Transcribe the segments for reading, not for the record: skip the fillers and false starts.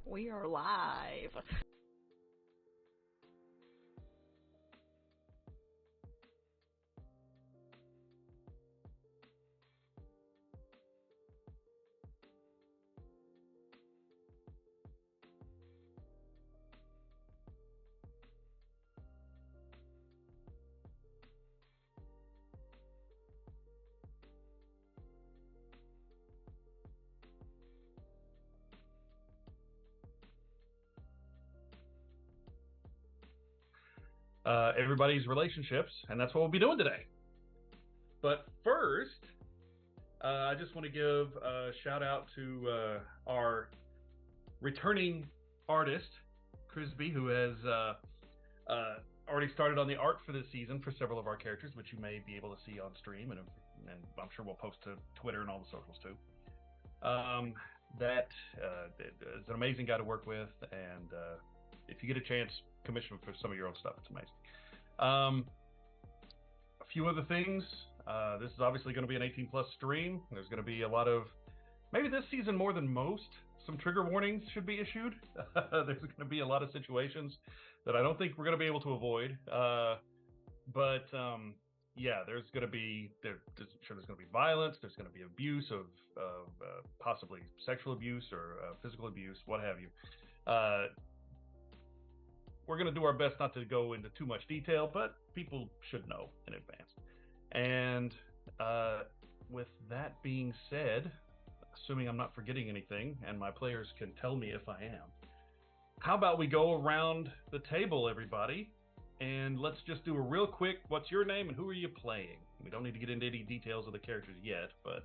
We are live. Everybody's relationships, and that's what we'll be doing today. But first, I just want to give a shout out to our returning artist, Crisby, who has already started on the art for this season for several of our characters, which you may be able to see on stream, and I'm sure we'll post to Twitter and all the socials too. That is an amazing guy to work with, and if you get a chance, commission for some of your own stuff. It's amazing. A few other things. This is obviously going to be an 18 plus stream. There's going to be a lot of, maybe this season more than most, some trigger warnings should be issued. There's going to be a lot of situations that I don't think we're going to be able to avoid. But yeah, there's going to be there's going to be violence. There's going to be abuse of possibly sexual abuse or physical abuse, what have you. We're going to do our best not to go into too much detail, but people should know in advance. And with that being said, assuming I'm not forgetting anything, and my players can tell me if I am, how about we go around the table, everybody, and let's just do a real quick, what's your name and who are you playing? We don't need to get into any details of the characters yet, but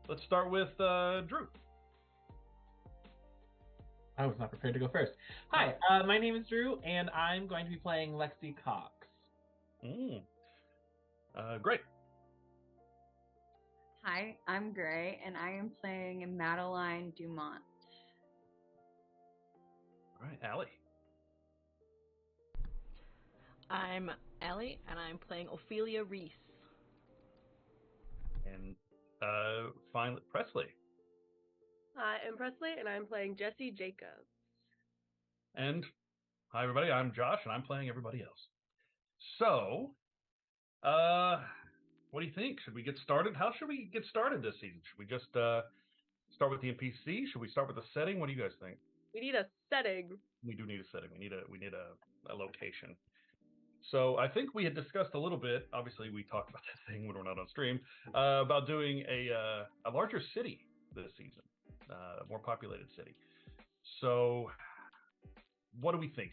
let's start with Drew. I was not prepared to go first. Hi, my name is Drew, and I'm going to be playing Lexi Cox. Great. Hi, I'm Gray, and I am playing Madeline Dumont. All right, Allie. I'm Allie, and I'm playing Ophelia Reese. And finally, Presley. Hi, I'm Presley, and I'm playing Jesse Jacobs. And hi, everybody. I'm Josh, and I'm playing everybody else. So, what do you think? Should we get started? How should we get started this season? Should we just start with the NPC? Should we start with the setting? What do you guys think? We need a setting. We do need a setting. We need a location. So I think we had discussed a little bit. Obviously, we talked about that thing when we're not on stream about doing a larger city this season, a more populated city. So, what do we think?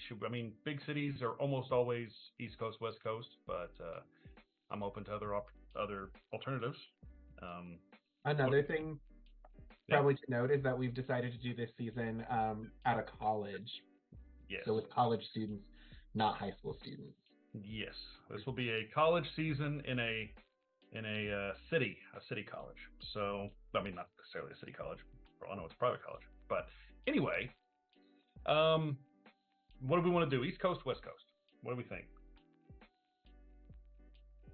Big cities are almost always East Coast, West Coast, but I'm open to other alternatives. Another thing probably to note is that we've decided to do this season at a college. Yes. So with college students, not high school students. Yes, this will be a college season in a city college. So not necessarily a city college. For all I know, it's a private college. But anyway, what do we want to do? East Coast, West Coast? What do we think?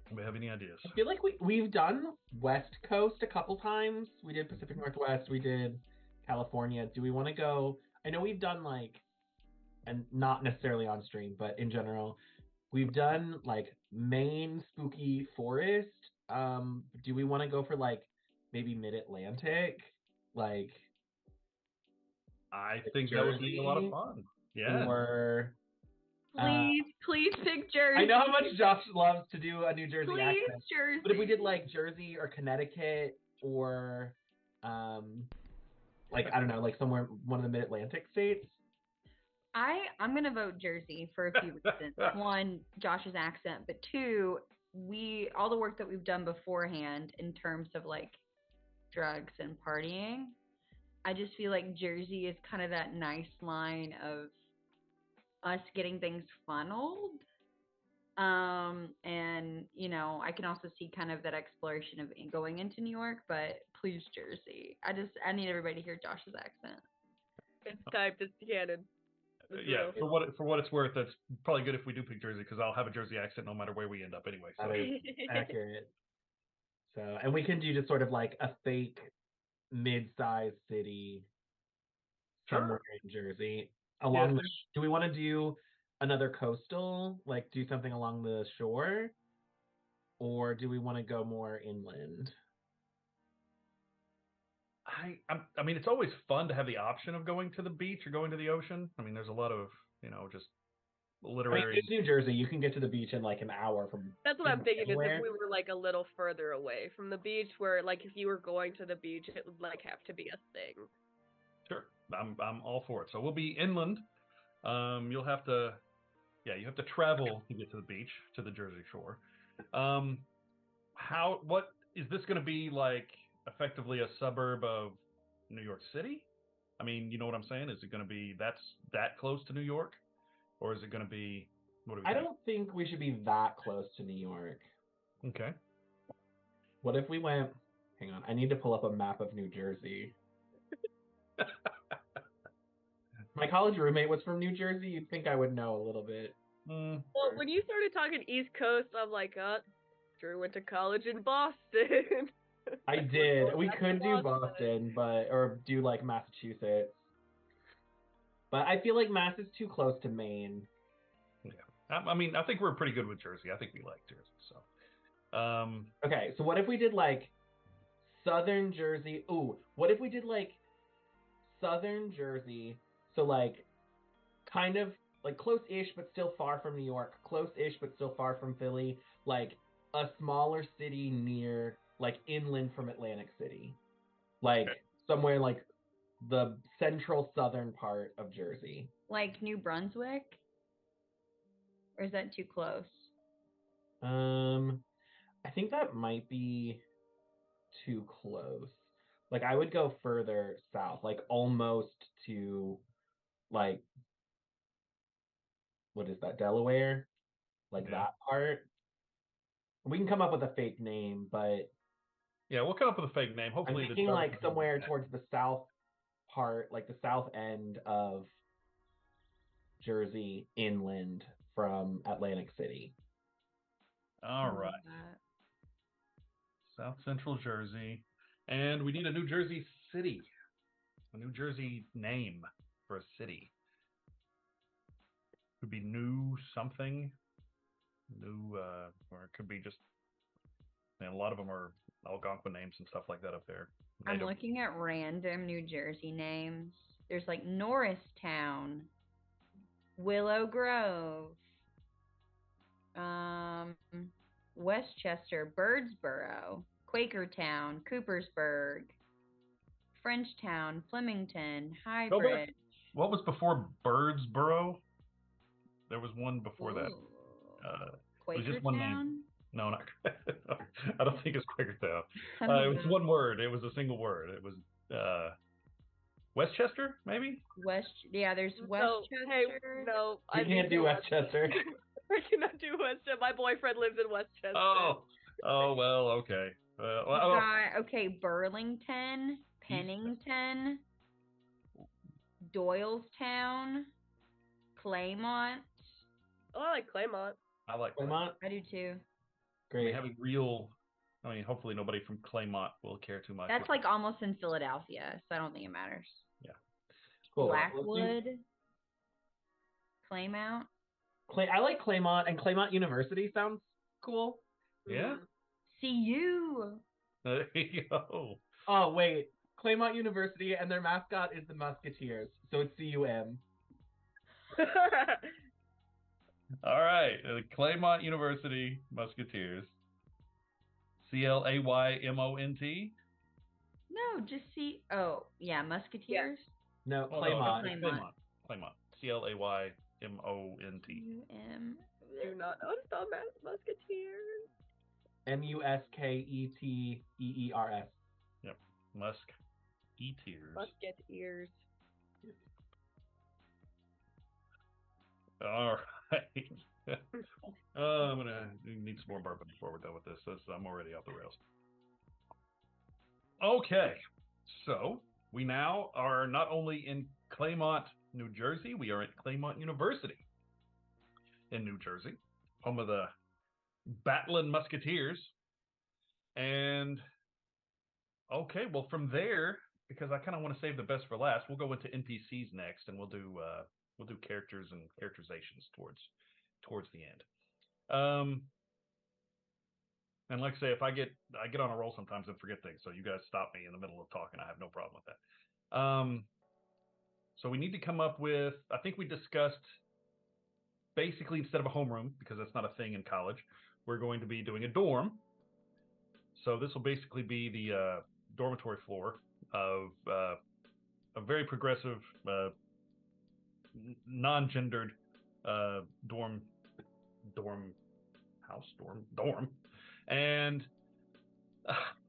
Do we have any ideas? I feel like we've done West Coast a couple times. We did Pacific Northwest. We did California. Do we want to go? I know we've done and not necessarily on stream, but in general, we've done Maine spooky forest. Do we want to go for maybe Mid-Atlantic? I think that would be a lot of fun. Yeah. Or Please pick Jersey. I know how much Josh loves to do a New Jersey accent. Jersey. But if we did Jersey or Connecticut or I don't know, somewhere one of the Mid-Atlantic states. I'm gonna vote Jersey for a few reasons. One, Josh's accent, but two, all the work that we've done beforehand in terms of drugs and partying. I just feel like Jersey is kind of that nice line of us getting things funneled. And I can also see kind of that exploration of going into New York, but please Jersey. I need everybody to hear Josh's accent. It's typed, it's canon. Yeah, for what it's worth, that's probably good if we do pick Jersey, because I'll have a Jersey accent no matter where we end up anyway. So. That is accurate. So, and we can do just sort of a fake mid-sized city somewhere in Jersey. Along Yes. do we want to do another coastal, like do something along the shore, or do we want to go more inland? I mean, it's always fun to have the option of going to the beach or going to the ocean. I mean, there's a lot of, just I mean, literary. it's New Jersey. You can get to the beach in like an hour from. That's what I'm thinking. Is anywhere. if we were like a little further away from the beach, where like if you were going to the beach, it would like have to be a thing. Sure, I'm all for it. So we'll be inland. You'll have to, you have to travel to get to the beach, to the Jersey Shore. What is this going to be like? Effectively a suburb of New York City? I mean, you know what I'm saying? Is it going to be that close to New York, or is it going to be? What do we I think? don't think we should be that close to New York. Okay. What if we went? Hang on, I need to pull up a map of New Jersey. My college roommate was from New Jersey. You'd think I would know a little bit. Well, when you started talking East Coast, I'm like, Drew went to college in Boston. I did. We could do Boston, or do like Massachusetts. But I feel like Mass is too close to Maine. Yeah. I mean, I think we're pretty good with Jersey. I think we like Jersey. So. Okay, so what if we did like Southern Jersey? Ooh, what if we did like Southern Jersey? So like kind of like close-ish but still far from New York, close-ish but still far from Philly, like a smaller city near like inland from Atlantic City. Like somewhere like the central southern part of Jersey. Like New Brunswick? Or is that too close? I think that might be too close. Like I would go further south, like almost to like what is that, Delaware? Like that part. We can come up with a fake name, but yeah, we'll come up with a fake name. Hopefully, I'm thinking like somewhere towards the south part, like the south end of Jersey, inland from Atlantic City. All right. South Central Jersey, and we need a New Jersey city, a New Jersey name for a city. Could be New something, New, or it could be just. And a lot of them are Algonquin names and stuff like that up there. I'm looking at random New Jersey names. There's like Norristown, Willow Grove, Westchester, Birdsboro, Quakertown, Coopersburg, Frenchtown, Flemington, Highbridge. What was before Birdsboro? There was one before that. It was just one name. No, not. I don't think it's Quakertown. It was one word. It was a single word. It was Westchester, maybe. There's Westchester. Hey, no, I can't do Westchester. I cannot do Westchester. My boyfriend lives in Westchester. Oh well, okay. Okay, Burlington, Pennington, Doylestown, Claymont. Oh, I like Claymont. I like Claymont. I do too. Great. Hopefully nobody from Claymont will care too much. That's like almost in Philadelphia, so I don't think it matters. Yeah. Cool. Blackwood, Claymont. I like Claymont, and Claymont University sounds cool. Yeah. CU. There you go. Oh wait, Claymont University, and their mascot is the Musketeers, so it's CUM. All right, Claymont University Musketeers. Clayymont. No, just Oh, yeah, Musketeers. Yeah. No, Claymont. Claymont. Claymont. Do not know spell Musketeers. Musketeers. Yep. Musketeers. Musketeers. All right. I'm gonna need some more bourbon before we're done with this. I'm already off the rails. Okay, so we now are not only in Claymont, New Jersey, we are at Claymont University in New Jersey, home of the Battling Musketeers. And okay, well, from there because I kind of want to save the best for last, we'll go into NPCs next, and we'll do characters and characterizations towards the end. And like I say, if I get on a roll sometimes and forget things, so you guys stop me in the middle of talking. I have no problem with that. So we need to come up with. I think we discussed basically instead of a homeroom, because that's not a thing in college, we're going to be doing a dorm. So this will basically be the dormitory floor of a very progressive, non-gendered dorm house, and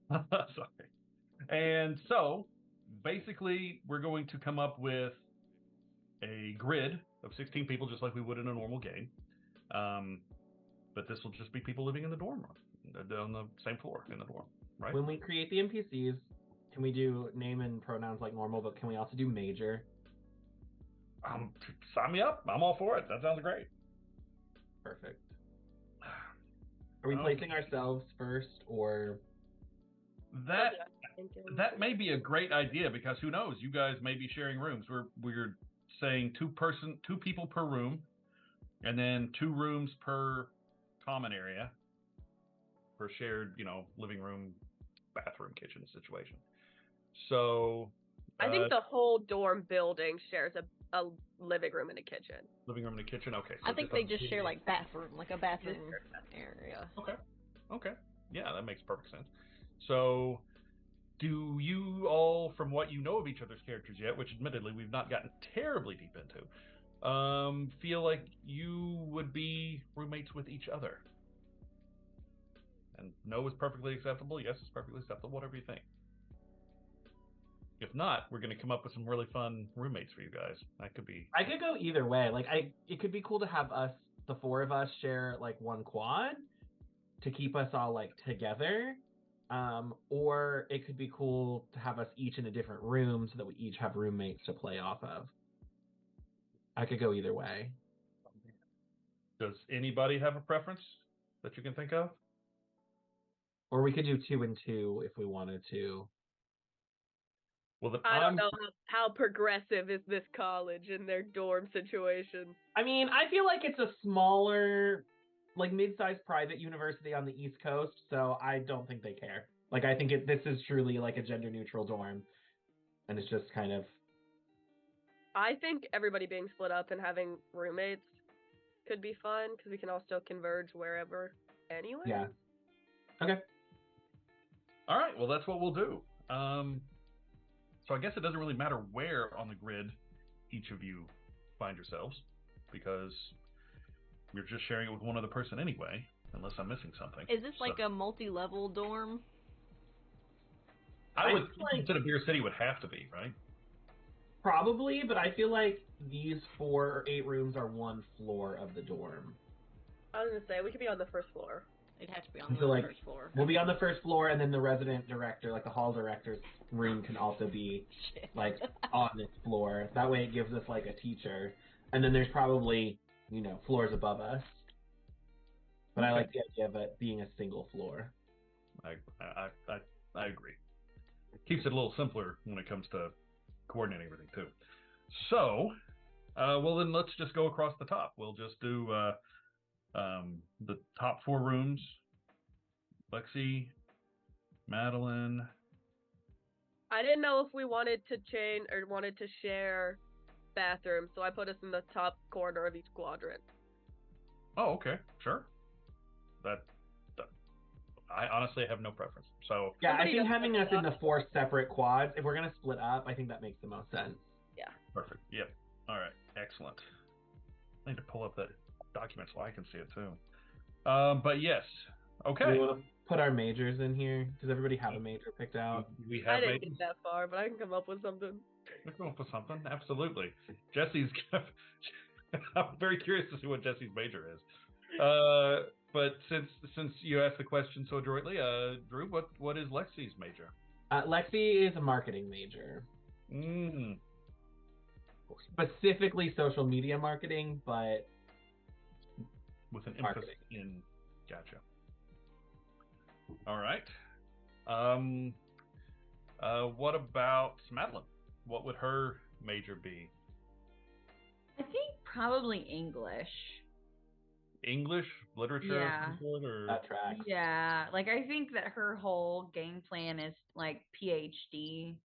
sorry. And so basically, we're going to come up with a grid of 16 people, just like we would in a normal game. But this will just be people living in the dorm room, on the same floor in the dorm, right? When we create the NPCs, can we do name and pronouns like normal, but can we also do major? Sign me up. I'm all for it. That sounds great. Perfect. Are we placing ourselves first, or that may be a great idea, because who knows? You guys may be sharing rooms. We're saying two people per room, and then 2 rooms per common area, per shared, living room, bathroom, kitchen situation. So I think the whole dorm building shares a living room and a kitchen. Living room and a kitchen. Okay. So I think they just share like a bathroom area. Okay. Yeah, that makes perfect sense. So, do you all, from what you know of each other's characters yet, which admittedly we've not gotten terribly deep into, feel like you would be roommates with each other? And no is perfectly acceptable. Yes is perfectly acceptable. Whatever you think. If not, we're going to come up with some really fun roommates for you guys. That could be. I could go either way. Like, it could be cool to have us, the 4 of us, share like one quad to keep us all like together. Or it could be cool to have us each in a different room so that we each have roommates to play off of. I could go either way. Does anybody have a preference that you can think of? Or we could do 2 and 2 if we wanted to. Well, I don't know how progressive is this college in their dorm situation. I mean, I feel like it's a smaller, like mid-sized private university on the East Coast, so I don't think they care. Like, I think this is truly like a gender-neutral dorm, and it's just kind of. I think everybody being split up and having roommates could be fun because we can all still converge wherever anyway. Yeah. Okay. All right. Well, that's what we'll do. So I guess it doesn't really matter where on the grid each of you find yourselves, because we're just sharing it with one other person anyway, unless I'm missing something. Is this like a multi-level dorm? I would think that a Beer City would have to be, right? Probably, but I feel like these 4 or 8 rooms are one floor of the dorm. I was going to say, we could be on the first floor. It'd have to be on the first floor. We'll be on the first floor, and then the resident director, like the hall director's room, can also be like on this floor. That way it gives us like a teacher. And then there's probably, floors above us. But I like the idea of it being a single floor. I agree. Keeps it a little simpler when it comes to coordinating everything too. So, well then let's just go across the top. We'll just do the top 4 rooms. Lexi, Madeline. I didn't know if we wanted to change or wanted to share bathrooms, so I put us in the top corner of each quadrant. Oh, okay, sure. That I honestly have no preference. So yeah, I think having us in the 4 separate quads, if we're gonna split up, I think that makes the most sense. Yeah. Perfect. Yep. All right. Excellent. I need to pull up that document so I can see it too. But yes. Okay. Do we want to put our majors in here? Does everybody have a major picked out? We have. I didn't get that far, but I can come up with something. We can come up with something. Absolutely. Jesse's. I'm very curious to see what Jesse's major is. But since you asked the question so adroitly, Drew, what is Lexi's major? Lexi is a marketing major. Specifically social media marketing, but with an marketing. emphasis in. Gotcha. All right. What about Madeline? What would her major be? I think probably English. English, literature, of Yeah. some sort, or That tracks. Yeah, like I think that her whole game plan is like PhD.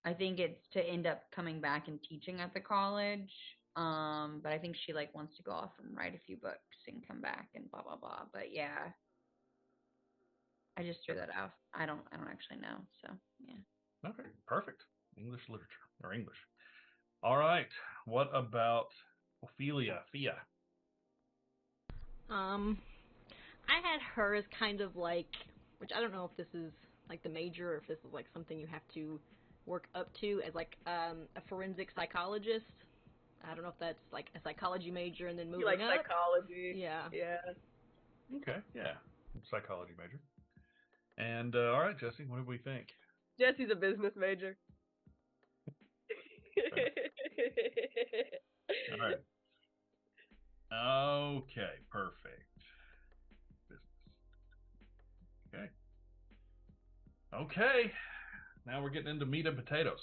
I think it's to end up coming back and teaching at the college. But I think she like wants to go off and write a few books and come back and blah blah blah. But yeah, I just threw that out. I don't actually know. So yeah. okay, perfect. English literature or English. All right. What about Ophelia? Thea. Um, I had her as kind of like, which I don't know if this is like the major or if this is like something you have to work up to as like a forensic psychologist. I don't know if that's like a psychology major and then moving You like up. psychology? Yeah. Yeah. Okay, yeah, psychology major. And all right, Jesse, what do we think? Jesse's a business major. All right. Okay, perfect. Business. Okay. Okay. Now we're getting into meat and potatoes.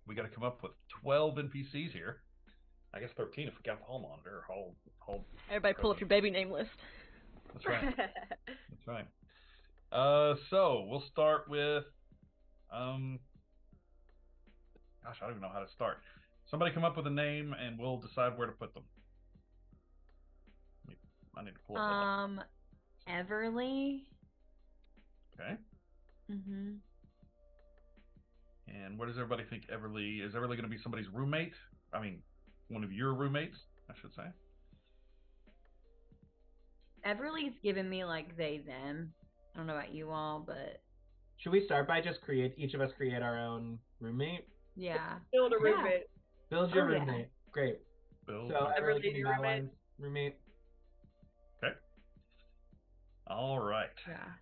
We got to come up with 12 NPCs here. I guess 13 if we count the hall monitor. Hall. Everybody pull up your baby name list. That's right. That's right. So we'll start with gosh, I don't even know how to start. Somebody come up with a name and we'll decide where to put them. I need to pull up Everly. Okay. Mhm. And where does everybody think Everly is? Everly going to be somebody's roommate? I mean, one of your roommates, I should say. Everly's given me like they them. I don't know about you all, but Should we start by just each of us create our own roommate? yeah. Build a Yeah. roommate. Build your Oh, yeah. roommate. Great. Bill. So Okay. Everly can Everly, be your roommate? Madeline's roommate. Okay. All right. Yeah.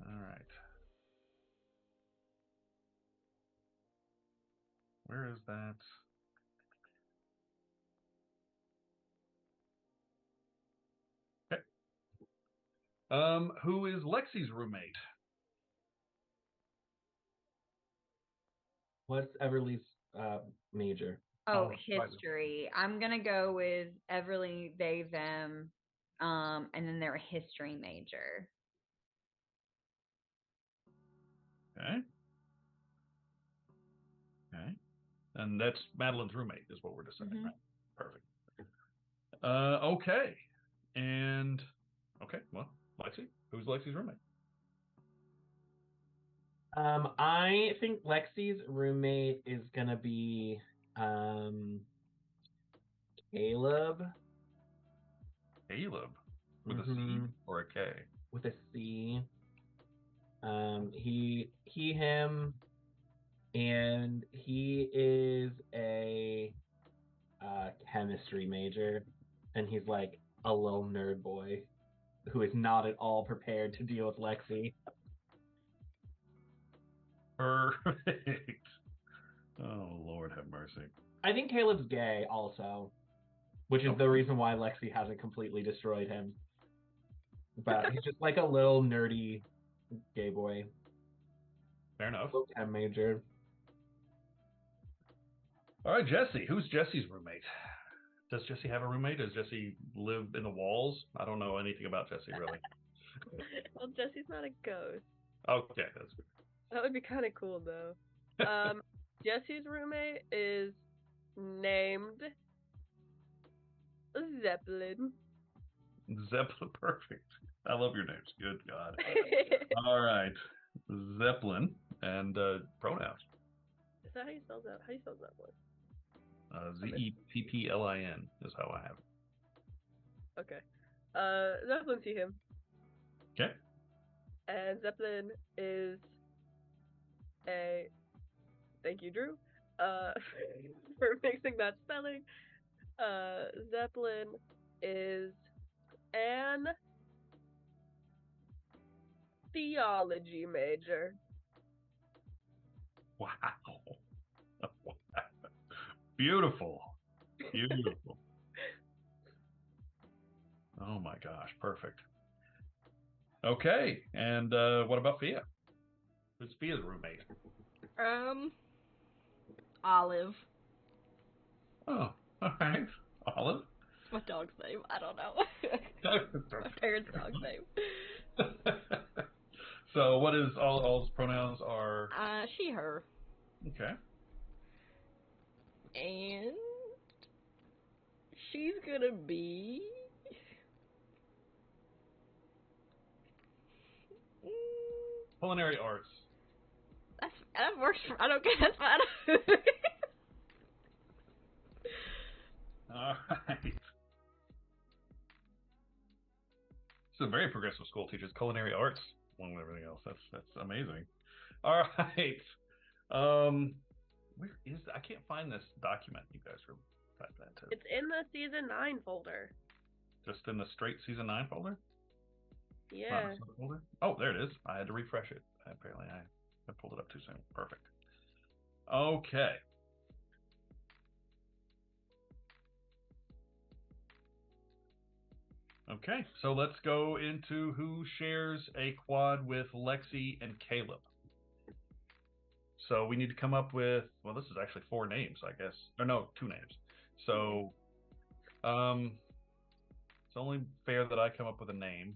All right. Where is that? Okay. Who is Lexi's roommate? What's Everly's major? Oh, right. history. I'm gonna go with Everly, they, them, and then they're a history major. Okay. Okay. And that's Madeline's roommate, is what we're deciding, Mhm. right? Perfect. Okay. And okay, well, Lexi. Who's Lexi's roommate? I think Lexi's roommate is gonna be Caleb. Caleb. With a C Mhm. or a K? With a C. Him, and he is a chemistry major, and he's like a little nerd boy who is not at all prepared to deal with Lexi. Perfect. Oh, Lord have mercy. I think Caleb's gay also, which is the reason why Lexi hasn't completely destroyed him. But he's just like a little nerdy gay boy. Fair enough. Little chem major. All right, Jesse. Who's Jesse's roommate? Does Jesse have a roommate? Does Jesse live in the walls? I don't know anything about Jesse, really. Well, Jesse's not a ghost. Okay, that's good. That would be kind of cool, though. Jesse's roommate is named Zeppelin. Zeppelin, perfect. I love your names. Good God. All right. Zeppelin and pronouns. Is that how you spell that? How do you spell Zeppelin? Zepplin is how I have it. Okay. Zeppelin, see him. Okay. And Zeppelin is a. Thank you, Drew. For mixing that spelling. Zeppelin is an theology major. Wow. Beautiful. Beautiful. Oh my gosh, perfect. Okay, and what about Fia? Who's Fia's roommate? Olive. Oh, all right. Olive? It's my dog's name. I don't know. My parents' dog's name. So what is all's pronouns are? She, her. Okay. And she's gonna be. Culinary arts. That works. I don't get that's fine. All right. It's a very progressive school. Teaches culinary arts along with everything else. That's amazing. All right. Where is I can't find this document you guys were typing into. It's in the season 9 folder. Just in the straight season 9 folder? Yeah. Not the folder? Oh, there it is. I had to refresh it. Apparently I pulled it up too soon. Perfect. Okay. Okay, so let's go into who shares a quad with Lexi and Caleb. So we need to come up with, well, this is actually 4 names, I guess. Or no, 2 names. So it's only fair that I come up with a name.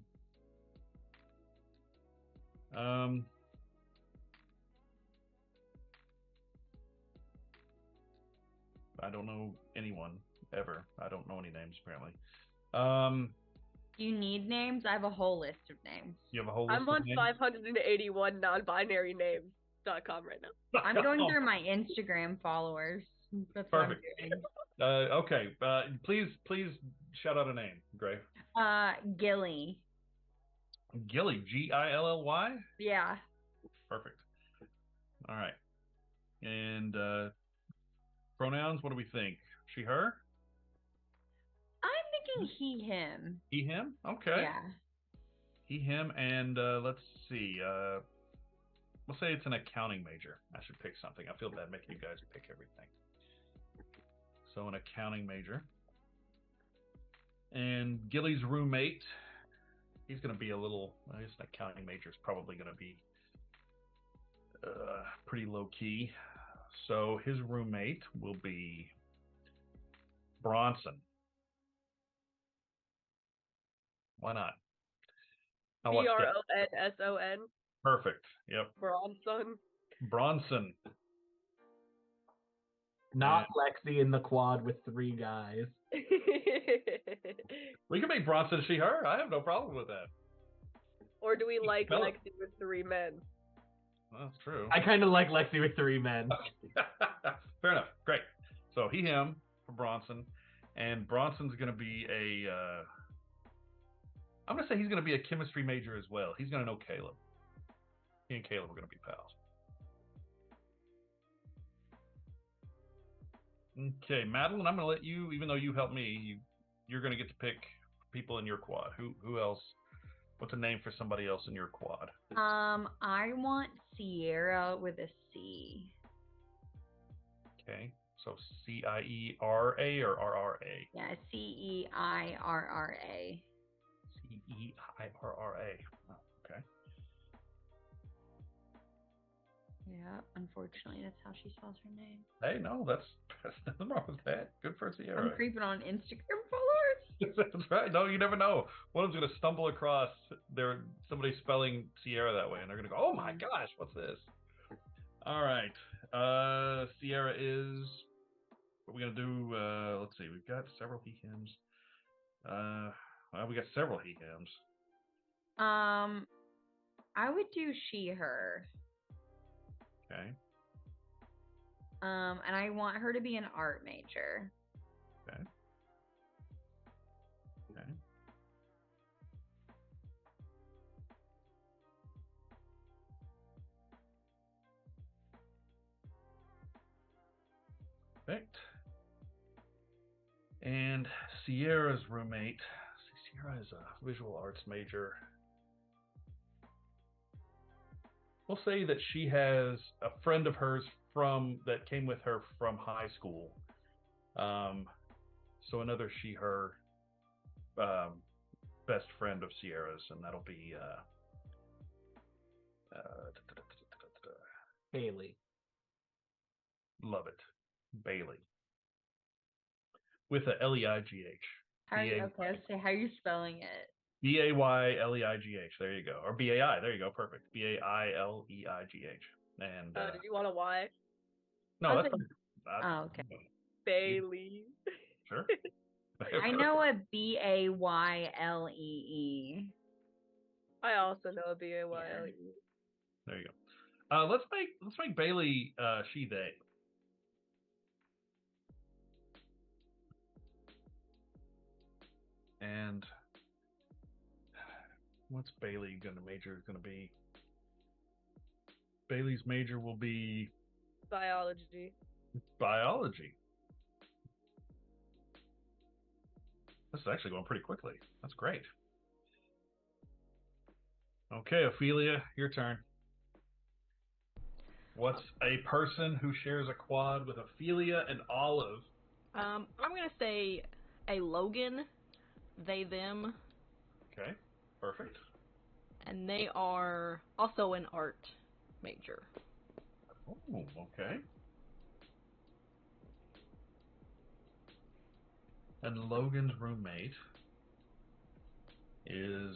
I don't know anyone ever. I don't know any names apparently. Do you need names? I have a whole list of names. You have a whole list I'm of on names? 581 non-binary-names.com right now. I'm going through my Instagram followers. That's Perfect. what I'm doing. Okay. Please shout out a name, Gray. Gilly. Gilly, Gilly. Yeah. Perfect. All right. And pronouns, what do we think? She, her? I'm thinking he, him. He, him? Okay. Yeah. He, him, and let's see. We'll say it's an accounting major. I should pick something. I feel bad making you guys pick everything. So an accounting major. And Gilly's roommate, he's going to be a little, I guess an accounting major is probably going to be pretty low key. So his roommate will be Bronson. Why not? Bronson. Perfect. Yep. Bronson. Not Lexi in the quad with 3 guys. We can make Bronson she, her. I have no problem with that. Or do we like Spell it. Lexi with 3 men? Well, that's true. I kind of like Lexi with 3 men. Fair enough. Great. So he, him for Bronson. And Bronson's going to be I'm going to say he's going to be a chemistry major as well. He's going to know Caleb. He and Caleb are going to be pals. Okay, Madeline, I'm going to let you, even though you helped me, you're going to get to pick people in your quad. Who else? What's a name for somebody else in your quad? I want Sierra with a C. Okay, so Ciera or RRA? Yeah, Ceirra. Ceirra. Oh, okay. Yeah, unfortunately, that's how she spells her name. Hey, no, that's nothing wrong with that. Good for Sierra. I'm creeping on Instagram followers. That's right. No, you never know. One of them's going to stumble across somebody spelling Sierra that way, and they're going to go, "Oh my gosh, what's this?" All right. Sierra is. What we're going to do? Let's see. We've got several he hymns. We got several he hymns. I would do she, her. Okay. And I want her to be an art major. Okay. Okay. Perfect. And Sierra's roommate. Sierra is a visual arts major. We'll say that she has a friend of hers that came with her from high school. So another she, her best friend of Sierra's, and that'll be Haley. Love it. Bailey. With a L-E-I-G-H. How are you? Okay, I was say, how are you spelling it? B-A-Y-L-E-I-G-H. There you go. Or B-A-I. There you go. Perfect. B-A-I-L-E-I-G-H. And Did you want a Y? no, I that's was fine. Oh, okay. Bailey. Sure. I know a Bayle. I also know a B-A-Y-L-E. There you go. Let's make Bailey she they. And what's Bailey major gonna be? Bailey's major will be Biology. biology. This is actually going pretty quickly. That's great. Okay, Ophelia, your turn. What's a person who shares a quad with Ophelia and Olive? I'm gonna say a Logan, they them, Okay, perfect. and they are also an art major. Oh, okay. And Logan's roommate is...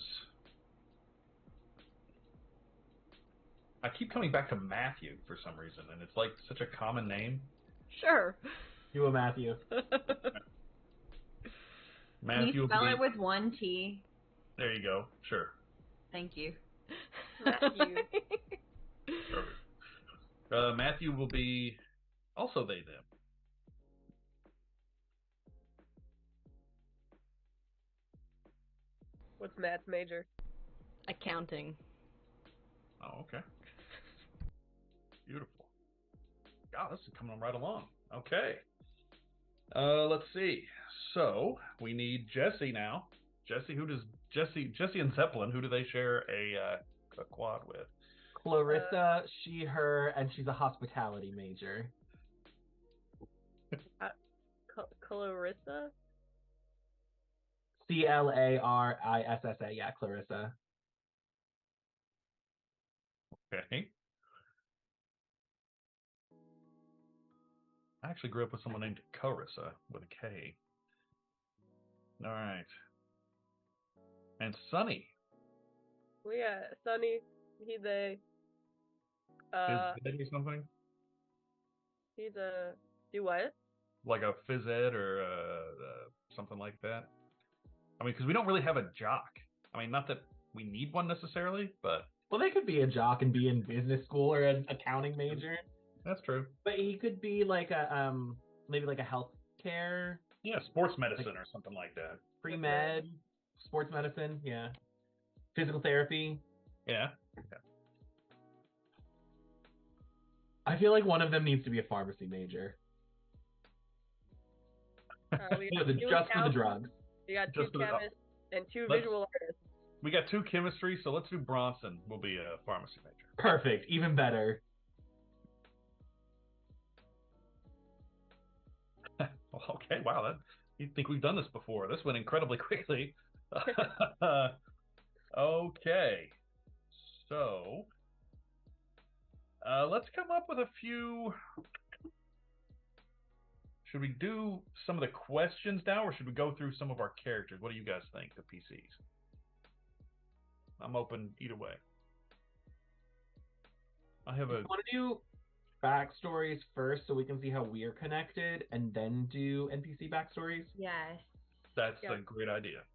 I keep coming back to Matthew for some reason, and it's like such a common name. Sure. You a Matthew. Can Matthew you will spell be... it with one T? There you go. Sure. Thank you. Matthew. Perfect. Matthew will be also they them. What's Matt's major? Accounting. Oh, okay. Beautiful. God, this is coming right along. Okay. Let's see. So we need Jesse now. Jesse and Zeppelin, who do they share a quad with? Clarissa, she, her, and she's a hospitality major. Clarissa? Clarissa, yeah, Clarissa. Okay. I actually grew up with someone named Carissa with a K. All right. And Sunny. Well, yeah, Sunny. He, they. Phys ed or something? He's a. Do what? Like a phys ed or something like that. I mean, because we don't really have a jock. I mean, not that we need one necessarily, but... Well, they could be a jock and be in business school or an accounting major. That's true. But he could be like a maybe like a healthcare. Yeah, sports medicine or something like that. Pre-med, sports medicine, yeah. Physical therapy. Yeah. I feel like one of them needs to be a pharmacy major. Just for the drugs. You got two chemists and two visual artists. We got two chemistry, so let's do Bronson. Will be a pharmacy major. Perfect. Even better. Okay, wow. You'd think we've done this before. This went incredibly quickly. Okay. So, let's come up with a few... Should we do some of the questions now, or should we go through some of our characters? What do you guys think, the PCs? I'm open either way. I have a... Want to do backstories first so we can see how we're connected, and then do NPC backstories? Yes. That's a great idea.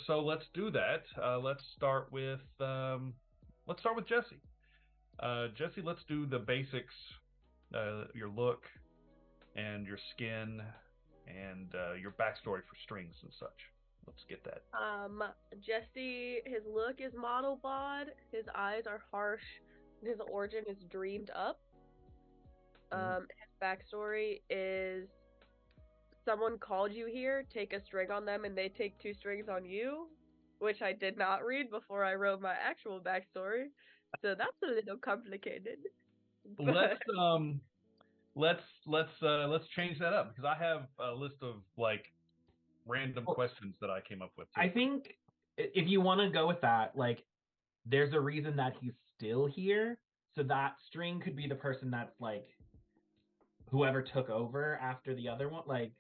So let's do that. Let's start with Jesse. Jesse, let's do the basics. Your look and your skin and your backstory for strings and such. Let's get that. Jesse, his look is model bod. His eyes are harsh. His origin is dreamed up. His backstory is someone called you here, take a string on them, and they take 2 strings on you, which I did not read before I wrote my actual backstory. So that's a little complicated. Let's change that up, because I have a list of like random questions that I came up with too. I think if you want to go with that, like there's a reason that he's still here. So that string could be the person that's like whoever took over after the other one, like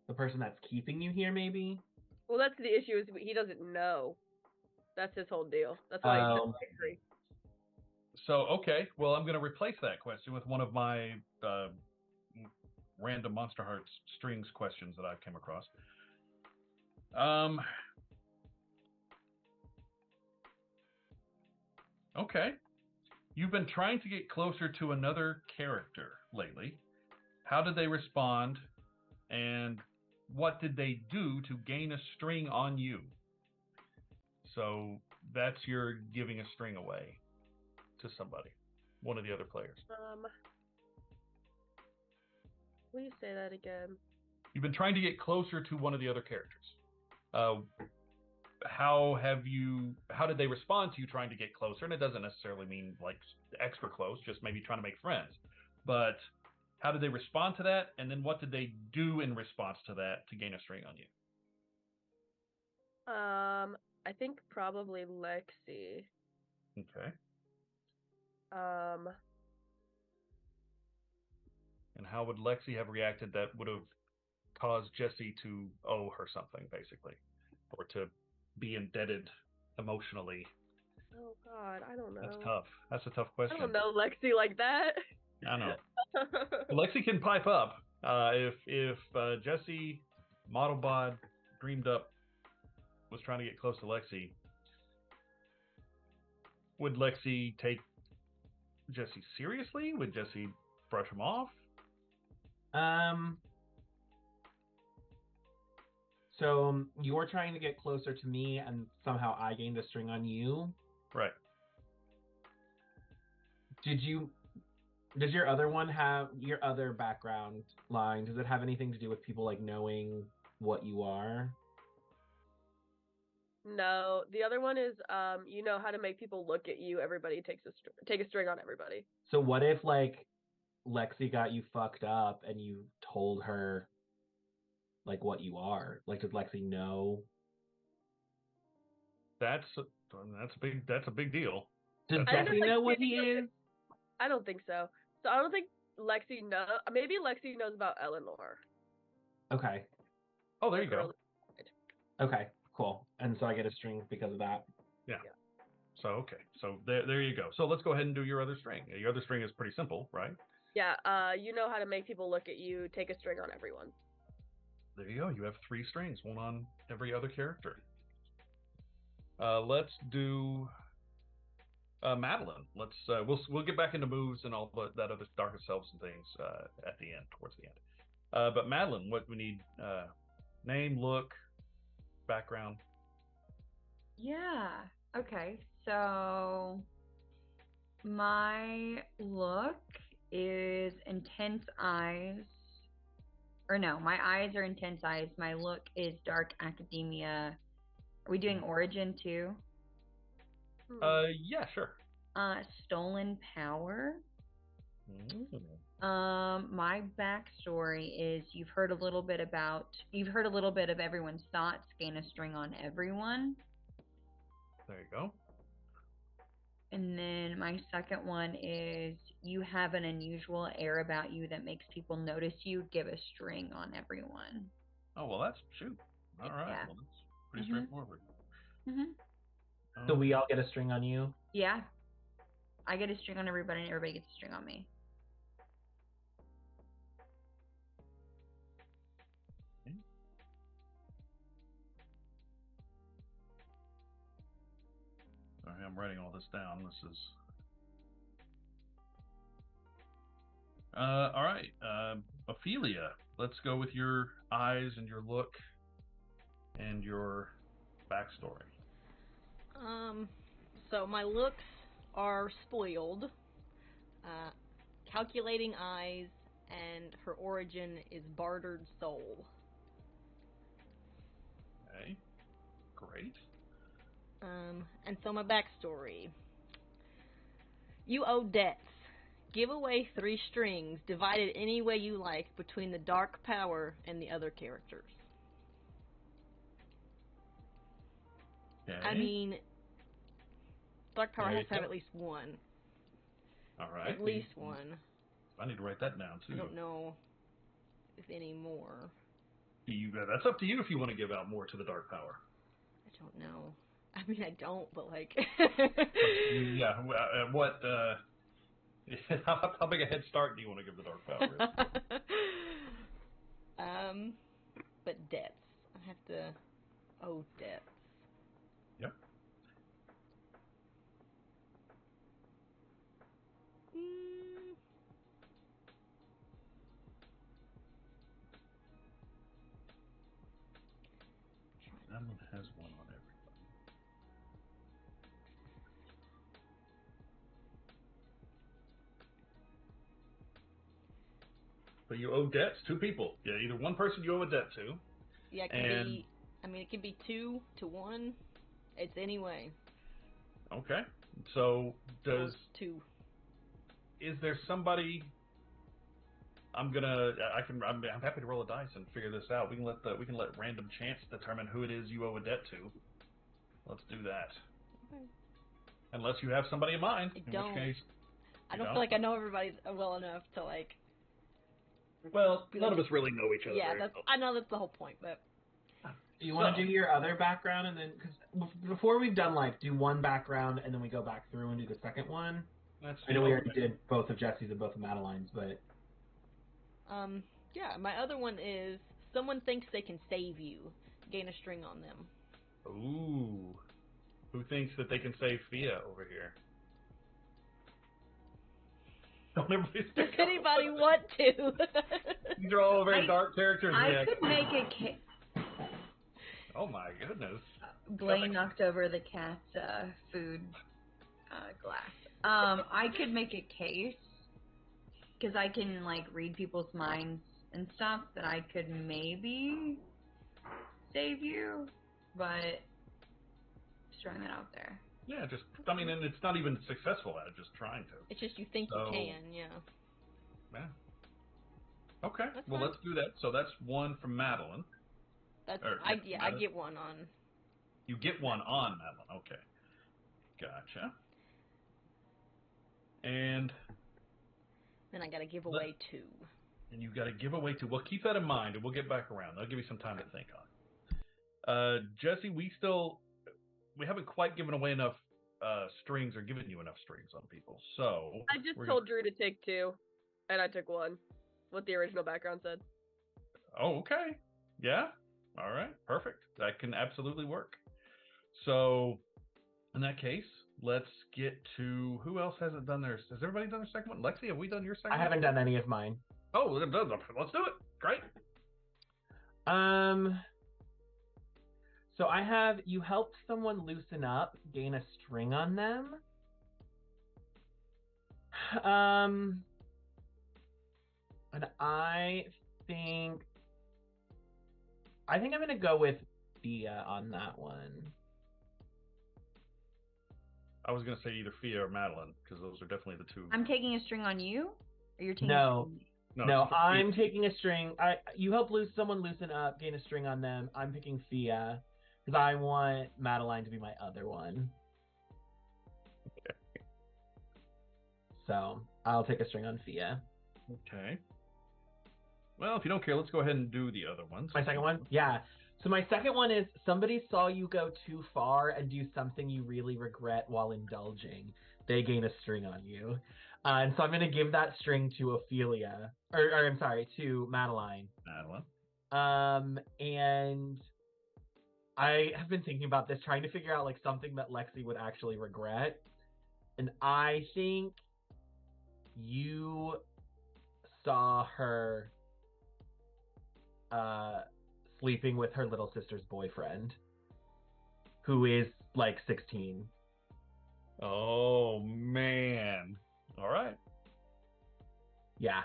the person that's keeping you here, maybe. Well, that's the issue is he doesn't know. That's his whole deal. That's why he's angry. So, okay, well, I'm going to replace that question with one of my random Monsterhearts strings questions that I've come across. Okay. You've been trying to get closer to another character lately. How did they respond, and what did they do to gain a string on you? So that's your giving a string away to somebody, one of the other players. Will you say that again? You've been trying to get closer to one of the other characters. How did they respond to you trying to get closer? And it doesn't necessarily mean like extra close, just maybe trying to make friends. But how did they respond to that? And then what did they do in response to that to gain a string on you? I think probably Lexi. Okay. And how would Lexi have reacted that would have caused Jesse to owe her something, basically, or to be indebted emotionally? Oh God, I don't know. That's tough. That's a tough question. I don't know Lexi like that. I know. Lexi can pipe up. If Jesse, Modelbot, Dreamed Up was trying to get close to Lexi, would Lexi take Jesse seriously? Would Jesse brush him off? So you're trying to get closer to me, and somehow I gained a string on you. Right. Does your other one have your other background line? Does it have anything to do with people like knowing what you are? No, the other one is you know how to make people look at you. Everybody take a string on everybody. So what if like Lexi got you fucked up and you told her like what you are? Like, does Lexi know? That's a big deal. Does Jesse know what he is? I don't think so. So I don't think Lexi knows. Maybe Lexi knows about Eleanor. Okay. Oh, there you go. Okay, cool. And so I get a string because of that. Yeah. So okay. So there you go. So let's go ahead and do your other string. Your other string is pretty simple, right? Yeah. You know how to make people look at you. Take a string on everyone. There you go. You have 3 strings, one on every other character. Let's do Madeline. Let's we'll get back into moves and all that other darkest selves and things at the end, towards the end. But Madeline, what we need: name, look, background. Yeah. Okay. So my look is intense eyes. Or no, my eyes are intense eyes. My look is dark academia. Are we doing origin too? Yeah, sure. Stolen power. My backstory is you've heard a little bit of everyone's thoughts, gain a string on everyone. There you go. And then my second one is you have an unusual air about you that makes people notice you, give a string on everyone. Oh, well, that's shoot. All right. Yeah. Well, that's pretty straightforward. So we all get a string on you? Yeah. I get a string on everybody and everybody gets a string on me. Okay. Sorry, I'm writing all this down. This is all right. Ophelia, let's go with your eyes and your look and your backstory. So my looks are spoiled, calculating eyes, and her origin is bartered soul. Okay, great. And so my backstory. You owe debts. Give away 3 strings, divided any way you like between the dark power and the other characters. Okay. I mean, Dark power There has you to have go. at least one. All right. At least one. I need to write that down too. I don't know if any more. That's up to you if you want to give out more to the dark power. I don't know. I mean, I don't, but like. Yeah. What? How big a head start do you want to give the dark power? But debts. I have to owe debts. Yep. That one has one on everybody. But you owe debts, 2 people. Yeah, either one person you owe a debt to. Yeah, it can be. I mean, it can be 2 to 1. It's anyway. Okay. So Or 2. Is there somebody? I'm happy to roll a dice and figure this out. We can let random chance determine who it is you owe a debt to. Let's do that. Okay. Unless you have somebody in mind, I in don't. which case. I don't feel like I know everybody well enough to like. Well, none of us really know each other. Yeah, I know that's the whole point, but. Do you want to do your other background and then, because before we've done like do one background and then we go back through and do the second one. I know we already did both of Jesse's and both of Madeline's, but. Yeah, my other one is someone thinks they can save you. Gain a string on them. Ooh. Who thinks that they can save Fia over here? Don't everybody Does anybody want to? These are all very dark characters. I could make a case. Oh my goodness. Blaine knocked over the cat's food glass. I could make a case because I can like read people's minds and stuff that I could maybe save you, but just throwing that out there. Yeah, and it's not even successful at it, just trying to. It's just you think you can, yeah. Yeah. Okay, That's well, fine. let's do that. So that's one from Madeline. I get one on. You get one on Madeline, okay. Gotcha. And then I gotta give away 2. And you gotta give away 2. Well, keep that in mind, and we'll get back around. I'll give you some time to think on it. Jesse, we haven't quite given away enough strings or given you enough strings on people. So I just told Drew to take 2, and I took 1. What the original background said. Oh, okay. Yeah. All right. Perfect. That can absolutely work. So, in that case, let's get to who else hasn't done theirs. Has everybody done their second one? Lexi, have we done your second one? I haven't done any of mine. Oh, let's do it. Great. So I have you helped someone loosen up, gain a string on them. And I think I'm gonna go with Fia on that one. I was gonna say either Fia or Madeline because those are definitely the 2. I'm taking a string on you, or you're taking No. No, I'm taking a string. You help someone loosen up, gain a string on them. I'm picking Fia because I want Madeline to be my other one. Okay. So I'll take a string on Fia. Okay. Well, if you don't care, let's go ahead and do the other ones. My second one? Yeah. So my second one is somebody saw you go too far and do something you really regret while indulging. They gain a string on you. And so I'm going to give that string to Ophelia. Or I'm sorry, to Madeline. And I have been thinking about this, trying to figure out like something that Lexi would actually regret. And I think you saw her sleeping with her little sister's boyfriend, who is like 16. Oh, man. All right. Yeah.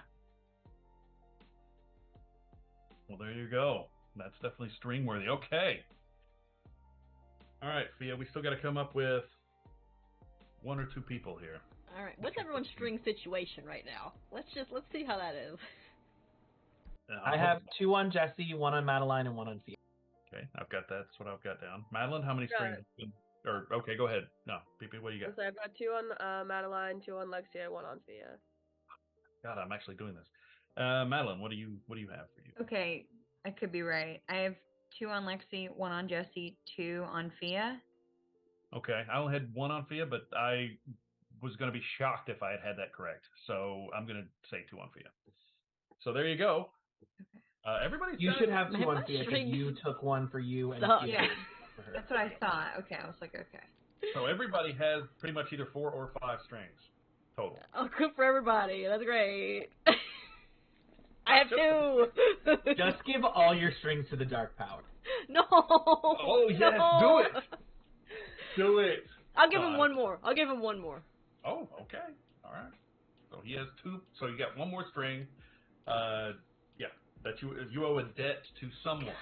Well, there you go. That's definitely string worthy. Okay. All right, Fia, we still got to come up with 1 or 2 people here. All right. What's everyone's string situation right now? Let's see how that is. I have 2 on Jesse, 1 on Madeline, and 1 on Fia. Okay, I've got that. That's what I've got down. Madeline, how many strings? Or okay, go ahead. No, PP, what do you got? So I've got 2 on Madeline, 2 on Lexia, 1 on Thea. God, I'm actually doing this. Madeline, what do you have for you? Okay, I could be right. I have 2 on Lexi, 1 on Jesse, 2 on Fia. Okay, I only had 1 on Fia, but I was going to be shocked if I had that correct. So I'm going to say 2 on Fia. So there you go. Everybody's You got should have Man, 2 on my Thea because strings you took 1 for you and suck. Thea Yeah. for her. That's what I thought. Okay, I was like, okay. So everybody has pretty much either 4 or 5 strings total. Oh, good for everybody. That's great. I have 2. Just give all your strings to the Dark Power. No. Oh yes, no. do it. Do it. I'll give him 1 more. I'll give him 1 more. Oh, okay. All right. So he has 2. So you got 1 more string. Yeah, that you owe a debt to someone.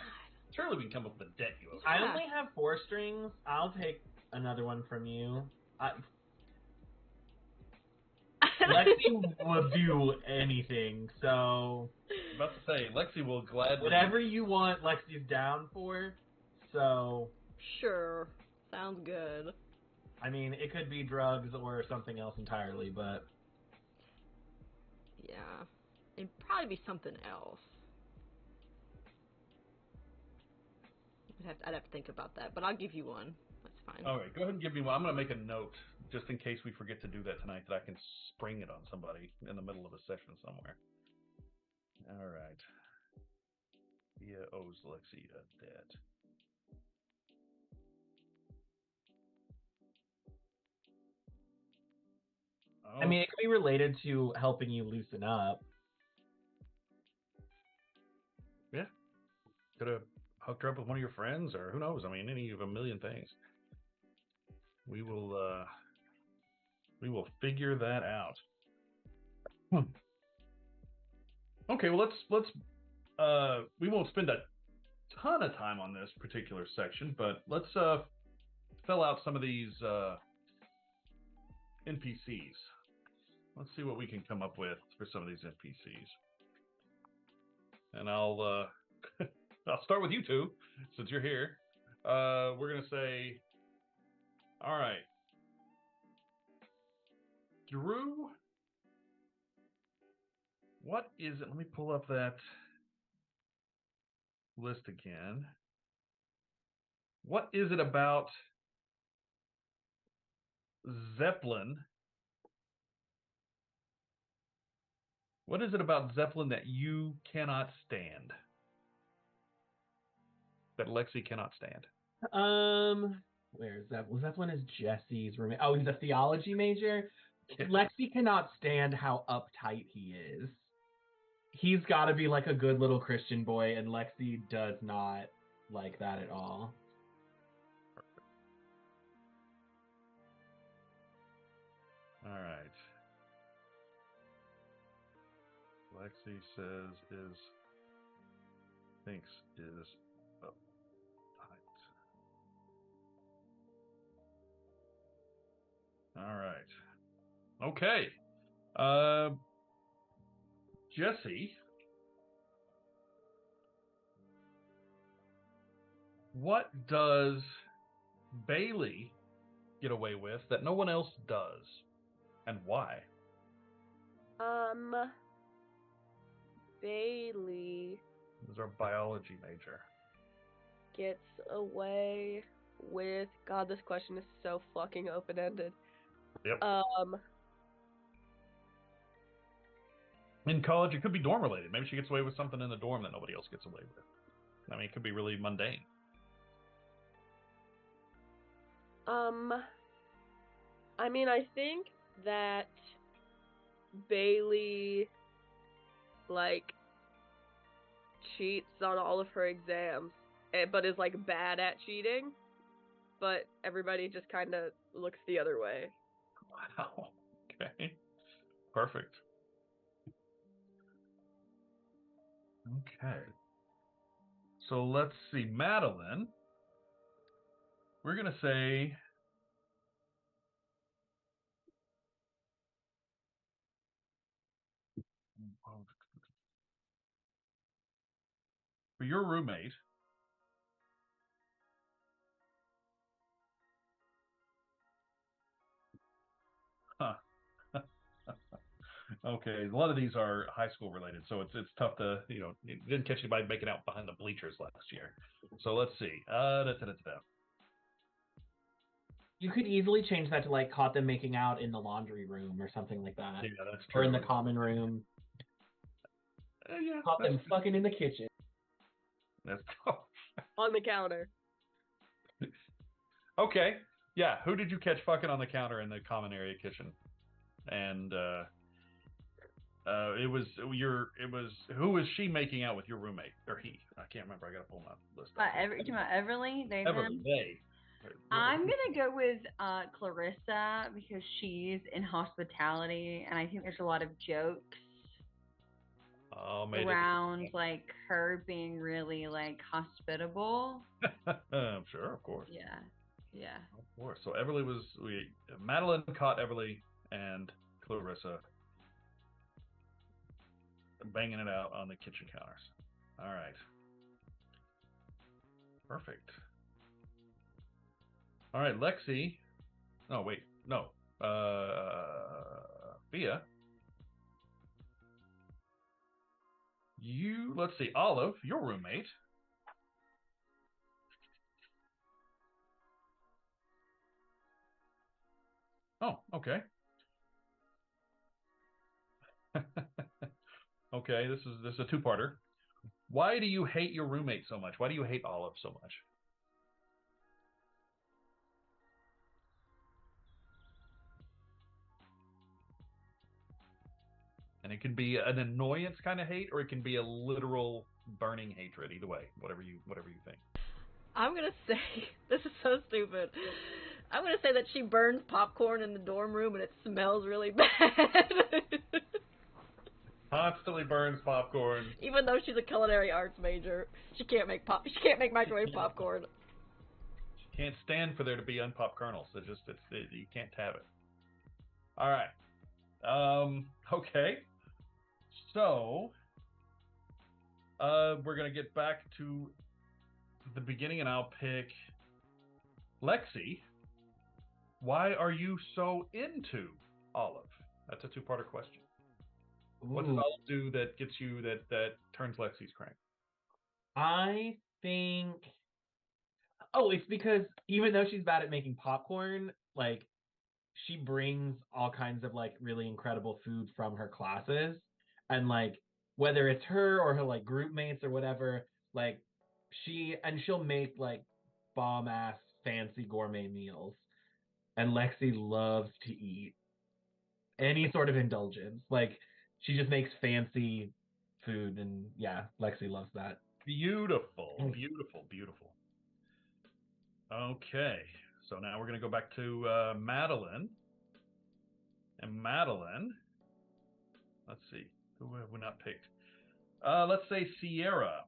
Surely we can come up with a debt you owe. I only have 4 strings. I'll take another one from you. Lexi will do anything, so I'm about to say, Lexi will gladly. whatever you want, Lexi's down for. So Sure. Sounds good. I mean, it could be drugs or something else entirely, but Yeah. It'd probably be something else. I'd have to think about that, but I'll give you 1. That's fine. All right, go ahead and give me one. I'm going to make a note just in case we forget to do that tonight that I can spring it on somebody in the middle of a session somewhere. All right. Thea owes Lexi a debt. Oh, I mean, it could be related to helping you loosen up. yeah. Could have hooked her up with one of your friends, or who knows? I mean, any of a million things. We will figure that out. Okay, well let's we won't spend a ton of time on this particular section, but let's fill out some of these NPCs. Let's see what we can come up with for some of these NPCs. And I'll I'll start with you two since you're here. We're gonna say, all right, Drew. What is it? Let me pull up that list again. What is it about Zeppelin? What is it about Zeppelin that you cannot stand? That Lexi cannot stand? Where is that? Zeppelin is Jesse's roommate. Oh, he's a theology major. Lexi cannot stand how uptight he is. He's got to be like a good little Christian boy, and Lexi does not like that at all. All right. Lexi thinks is uptight. All right. Okay. Jesse, what does Bailey get away with that no one else does, and why? Bailey Is our biology major. gets away with. God, this question is so fucking open-ended. Yep. In college, it could be dorm related. Maybe she gets away with something in the dorm that nobody else gets away with. I mean, it could be really mundane. I mean, I think that Bailey, like, cheats on all of her exams, but is, like, bad at cheating, but everybody just kind of looks the other way. Wow. Okay. Perfect. Okay. So let's see. Madeline, we're going to say for your roommate, Okay, a lot of these are high school related, so it's tough to it didn't catch you by making out behind the bleachers last year. So let's see. You could easily change that to like caught them making out in the laundry room or something like that, Yeah, that's or true. in the common room. Yeah, Caught them fucking in the kitchen. That's On the counter. okay. Yeah, who did you catch fucking on the counter in the common area kitchen? And it was who was she making out with, your roommate or he? I can't remember. I gotta pull my list up. You talking about Everly? They, Everly, them? they. I'm gonna go with Clarissa because she's in hospitality, and I think there's a lot of jokes around like her being really like hospitable. Sure, of course. Yeah. Of course. So Everly Madeline caught Everly and Clarissa banging it out on the kitchen counters. All right. Perfect. All right, Lexi. Oh, wait. No. Fia. Let's see. Olive, your roommate. Oh, okay. Okay, this is a two-parter. Why do you hate your roommate so much? Why do you hate Olive so much? And it can be an annoyance kind of hate, or it can be a literal burning hatred. Either way, whatever you think. I'm gonna say this is so stupid. I'm gonna say that she burns popcorn in the dorm room and it smells really bad. Constantly burns popcorn. Even though she's a culinary arts major, she can't make microwave popcorn. She can't stand for there to be unpopped kernels. You can't have it. All right. Okay. So, we're gonna get back to the beginning, and I'll pick Lexi. Why are you so into Olive? That's a two-parter question. What does Olive do that gets you that turns Lexi's crank? I think. Oh, it's because even though she's bad at making popcorn, like she brings all kinds of like really incredible food from her classes, and like whether it's her or her like group mates or whatever, like she'll make like bomb ass fancy gourmet meals, and Lexi loves to eat any sort of indulgence. Like she just makes fancy food, and yeah, Lexi loves that. Beautiful, beautiful, beautiful. Okay, so now we're going to go back to Madeline. And Madeline, let's see, who have we not picked? Let's say Sierra.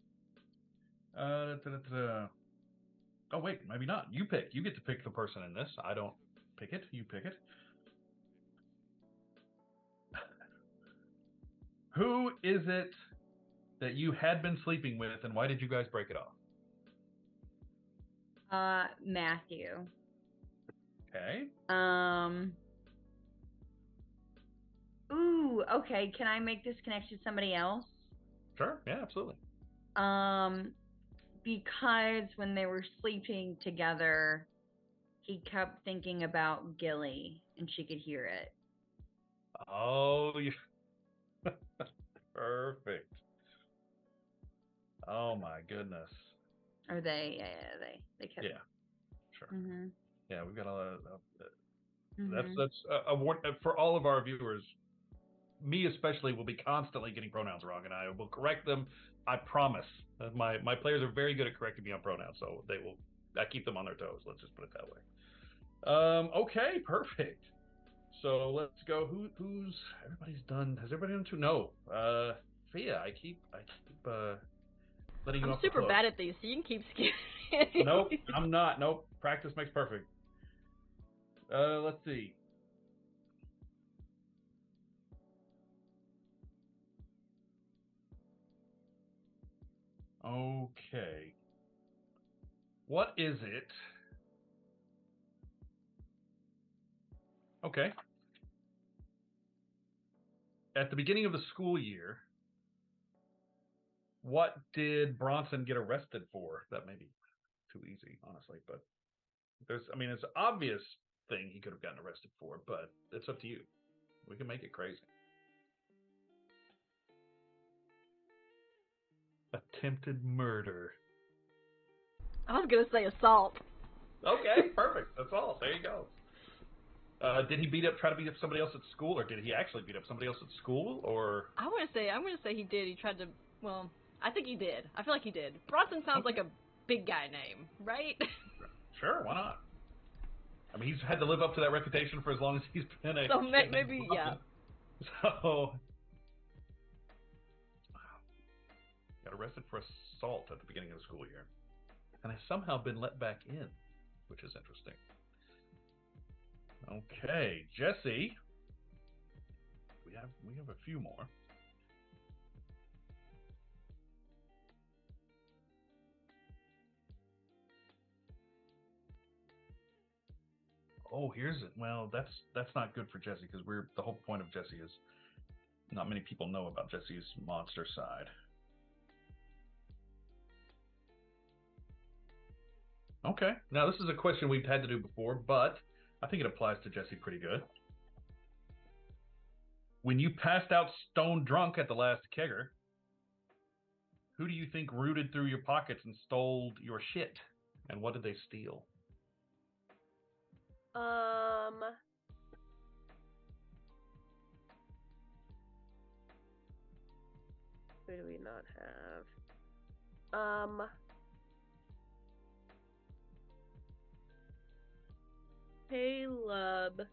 Oh, wait, maybe not. You pick. You get to pick the person in this. I don't pick it. You pick it. Who is it that you had been sleeping with, and why did you guys break it off? Matthew. Okay. Ooh, okay. Can I make this connection to somebody else? Sure. Yeah, absolutely. Because when they were sleeping together, he kept thinking about Gilly, and she could hear it. Oh, you. Perfect. Oh my goodness. Or they kept. Yeah. Sure. Mm-hmm. Yeah, we've got a lot of. Mm-hmm. That's a warning for all of our viewers. Me especially will be constantly getting pronouns wrong, and I will correct them. I promise. My players are very good at correcting me on pronouns, so they will. I keep them on their toes. Let's just put it that way. Okay, perfect. So let's go. Who's everybody's done? Has everybody done two? No. Fia, I keep letting you I'm off the super hook. bad at these, so you can keep skipping. Nope, I'm not. Nope. Practice makes perfect. Let's see. Okay. What is it? Okay. at the beginning of the school year, what did Bronson get arrested for? That may be too easy, honestly, but it's an obvious thing he could have gotten arrested for, but it's up to you. We can make it crazy. Attempted murder. I was gonna say assault. Okay, perfect. That's all. There you go. Did he try to beat up somebody else at school, or did he actually beat up somebody else at school, or? I'm gonna say he did. He tried to. Well, I think he did. I feel like he did. Bronson sounds like a big guy name, right? Sure, why not? I mean, he's had to live up to that reputation for as long as he's been a. So maybe yeah. So, got arrested for assault at the beginning of the school year, and has somehow been let back in, which is interesting. Okay, Jesse. We have a few more. Oh, here's it. Well, that's not good for Jesse because the whole point of Jesse is not many people know about Jesse's monster side. Okay. Now this is a question we've had to do before, but I think it applies to Jesse pretty good. When you passed out stone drunk at the last kegger, who do you think rooted through your pockets and stole your shit? And what did they steal? Who do we not have? Caleb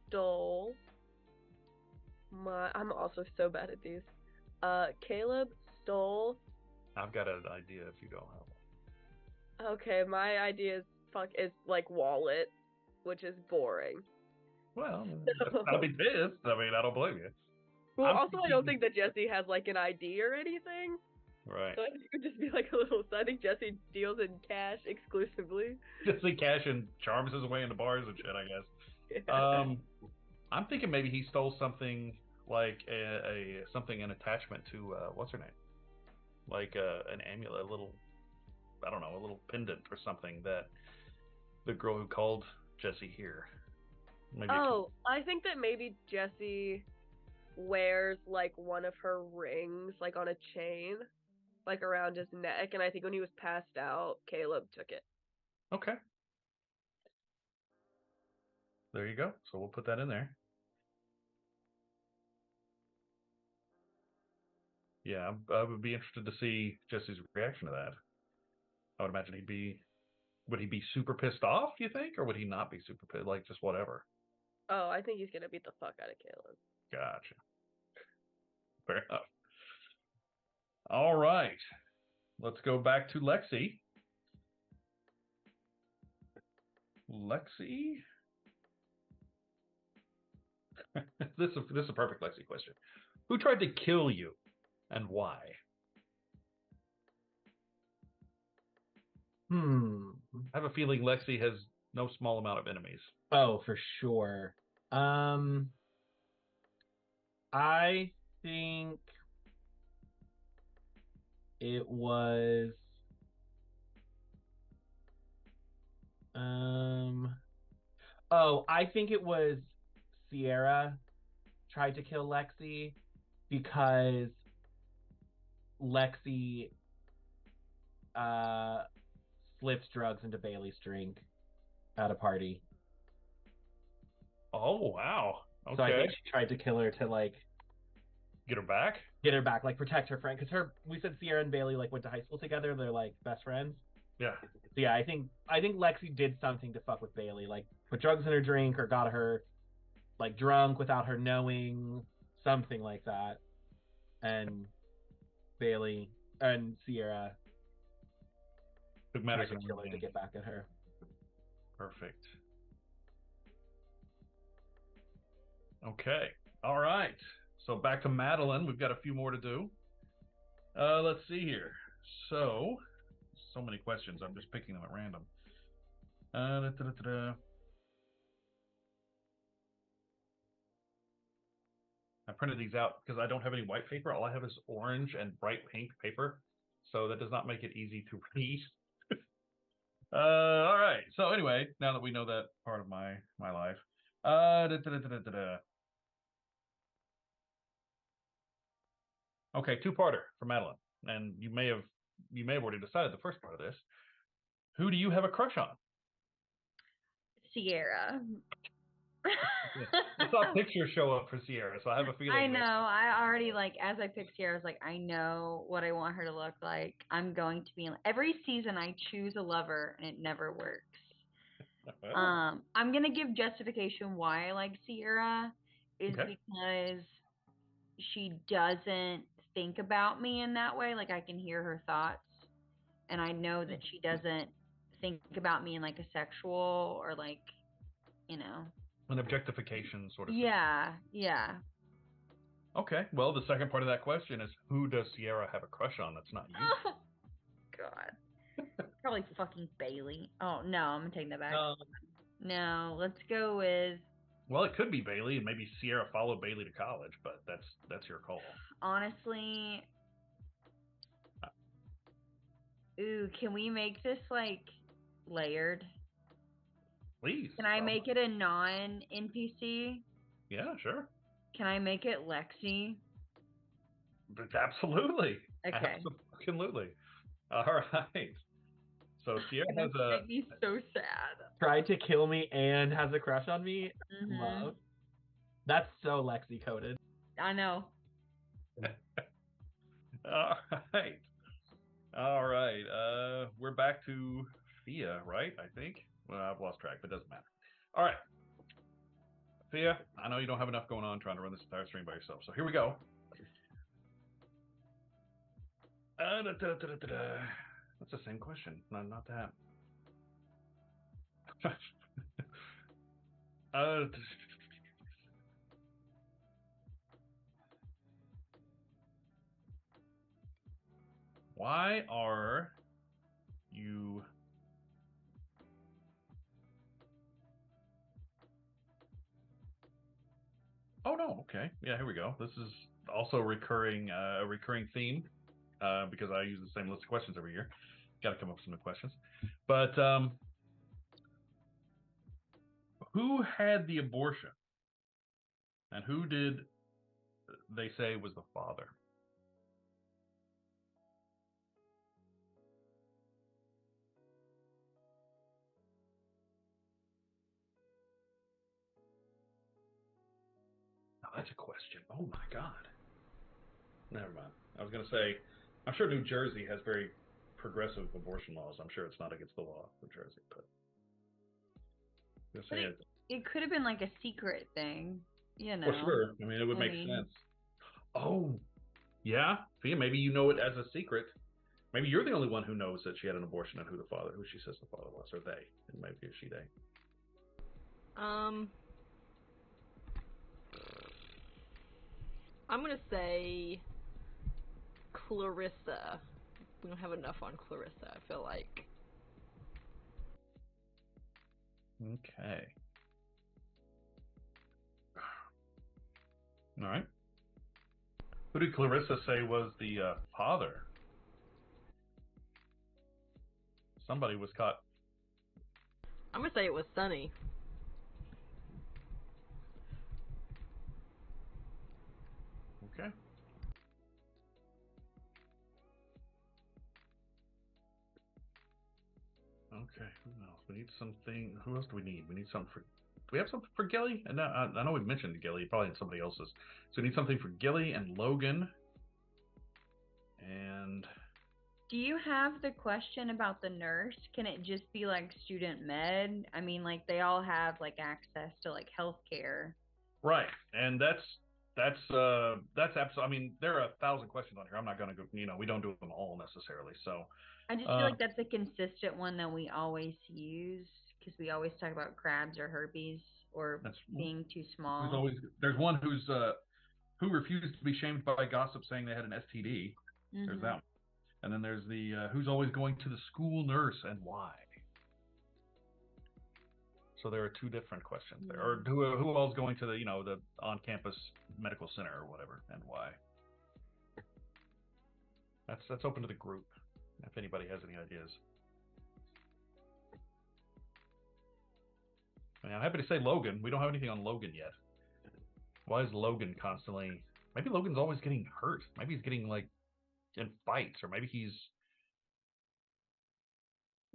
stole my. I'm also so bad at these. Caleb stole. I've got an idea if you don't have one. Okay, my idea is like wallet, which is boring. Well, I'll be pissed. I don't blame you. Well, also, I don't think that Jesse has like an ID or anything. Right. So I think it would just be like a little. I think Jesse deals in cash exclusively. Jesse cash and charms his way into bars and shit, I guess. Yeah. I'm thinking maybe he stole something like an attachment to what's her name, like an amulet, a little pendant or something that the girl who called Jesse here. Maybe I think that maybe Jesse wears like one of her rings like on a chain, like around his neck, and I think when he was passed out, Caleb took it. Okay. There you go. So we'll put that in there. Yeah, I would be interested to see Jesse's reaction to that. I would imagine would he be super pissed off, you think? Or would he not be super pissed, like just whatever? Oh, I think he's gonna beat the fuck out of Caleb. Gotcha. Fair enough. All right. Let's go back to Lexi. Lexi? This is a perfect Lexi question. Who tried to kill you and why? I have a feeling Lexi has no small amount of enemies. Oh, for sure. I think it was I think it was Sierra tried to kill Lexi because Lexi slipped drugs into Bailey's drink at a party. Oh, wow. Okay. So I think she tried to kill her to like get her back, like protect her friend, because we said Sierra and Bailey like went to high school together. They're like best friends. Yeah. So yeah, I think Lexi did something to fuck with Bailey, like put drugs in her drink or got her like drunk without her knowing, something like that. And Bailey and Sierra took matters tried to kill her to get back at her. Perfect. Okay. All right. So back to Madeline. We've got a few more to do. Let's see here. So many questions. I'm just picking them at random. I printed these out because I don't have any white paper. All I have is orange and bright pink paper, so that does not make it easy to read. All right. So anyway, now that we know that part of my life, okay, two-parter for Madeline, and you may have already decided the first part of this. Who do you have a crush on? Sierra. I saw pictures show up for Sierra, so I have a feeling. I know. I already as I picked Sierra, I was like, I know what I want her to look like. I'm going to be in every season. I choose a lover, and it never works. I'm gonna give justification why I like Sierra is Okay. because she doesn't think about me in that way. Like I can hear her thoughts, and I know that she doesn't think about me in like a sexual or like, you know. An objectification sort of. Yeah, yeah. Okay. Well, the second part of that question is who does Sierra have a crush on that's not you? Oh God. Probably fucking Bailey. Oh no, I'm gonna take that back. No, let's go with. Well, it could be Bailey, and maybe Sierra followed Bailey to college, but that's your call. Honestly, ooh, can we make this like layered? Please. Can I make it a non NPC? Yeah, sure. Can I make it Lexi? Absolutely. Okay. Absolutely. All right. So Sierra has That made me so sad. Tried to kill me and has a crush on me. Mhm. Love. That's so Lexi coded. I know. All right. All right. We're back to Thea, right? I think. Well, I've lost track, but it doesn't matter. All right. Thea, I know you don't have enough going on trying to run this entire stream by yourself, so here we go. That's the same question. No, not that. Why are you Oh no, okay. Yeah, here we go. This is also a recurring theme because I use the same list of questions every year. Got to come up with some new questions. But who had the abortion? And who did they say was the father? Now that's a question. Oh my God. Never mind. I was going to say, I'm sure New Jersey has very progressive abortion laws. I'm sure it's not against the law of New Jersey, but It could have been like a secret thing, you know. Well, sure. I mean, it would make sense. Oh, yeah. Fia, maybe you know it as a secret. Maybe you're the only one who knows that she had an abortion and who she says the father was, or they. It might be a she, they. I'm gonna say Clarissa. We don't have enough on Clarissa, I feel like. Okay. All right. Who did Clarissa say was the father? Somebody was caught. I'm gonna say it was Sunny. Okay. Okay. Who else? We need something. Who else do we need? We need something for. Do we have something for Gilly? And I know we've mentioned Gilly. Probably in somebody else's. So we need something for Gilly and Logan. And. Do you have the question about the nurse? Can it just be like student med? I mean, like they all have like access to like healthcare. Right, and that's absolutely. I mean, there are 1,000 questions on here. I'm not going to go. We don't do them all necessarily. So I just feel like that's a consistent one that we always use because we always talk about crabs or herpes or being too small. There's one who refused to be shamed by gossip saying they had an STD. Mm-hmm. There's that one. And then there's the who's always going to the school nurse and why. So there are two different questions there. Or who all's going to the the on-campus medical center or whatever, and why? That's open to the group. If anybody has any ideas. I mean, I'm happy to say Logan. We don't have anything on Logan yet. Why is Logan constantly? Maybe Logan's always getting hurt. Maybe he's getting like in fights, or maybe he's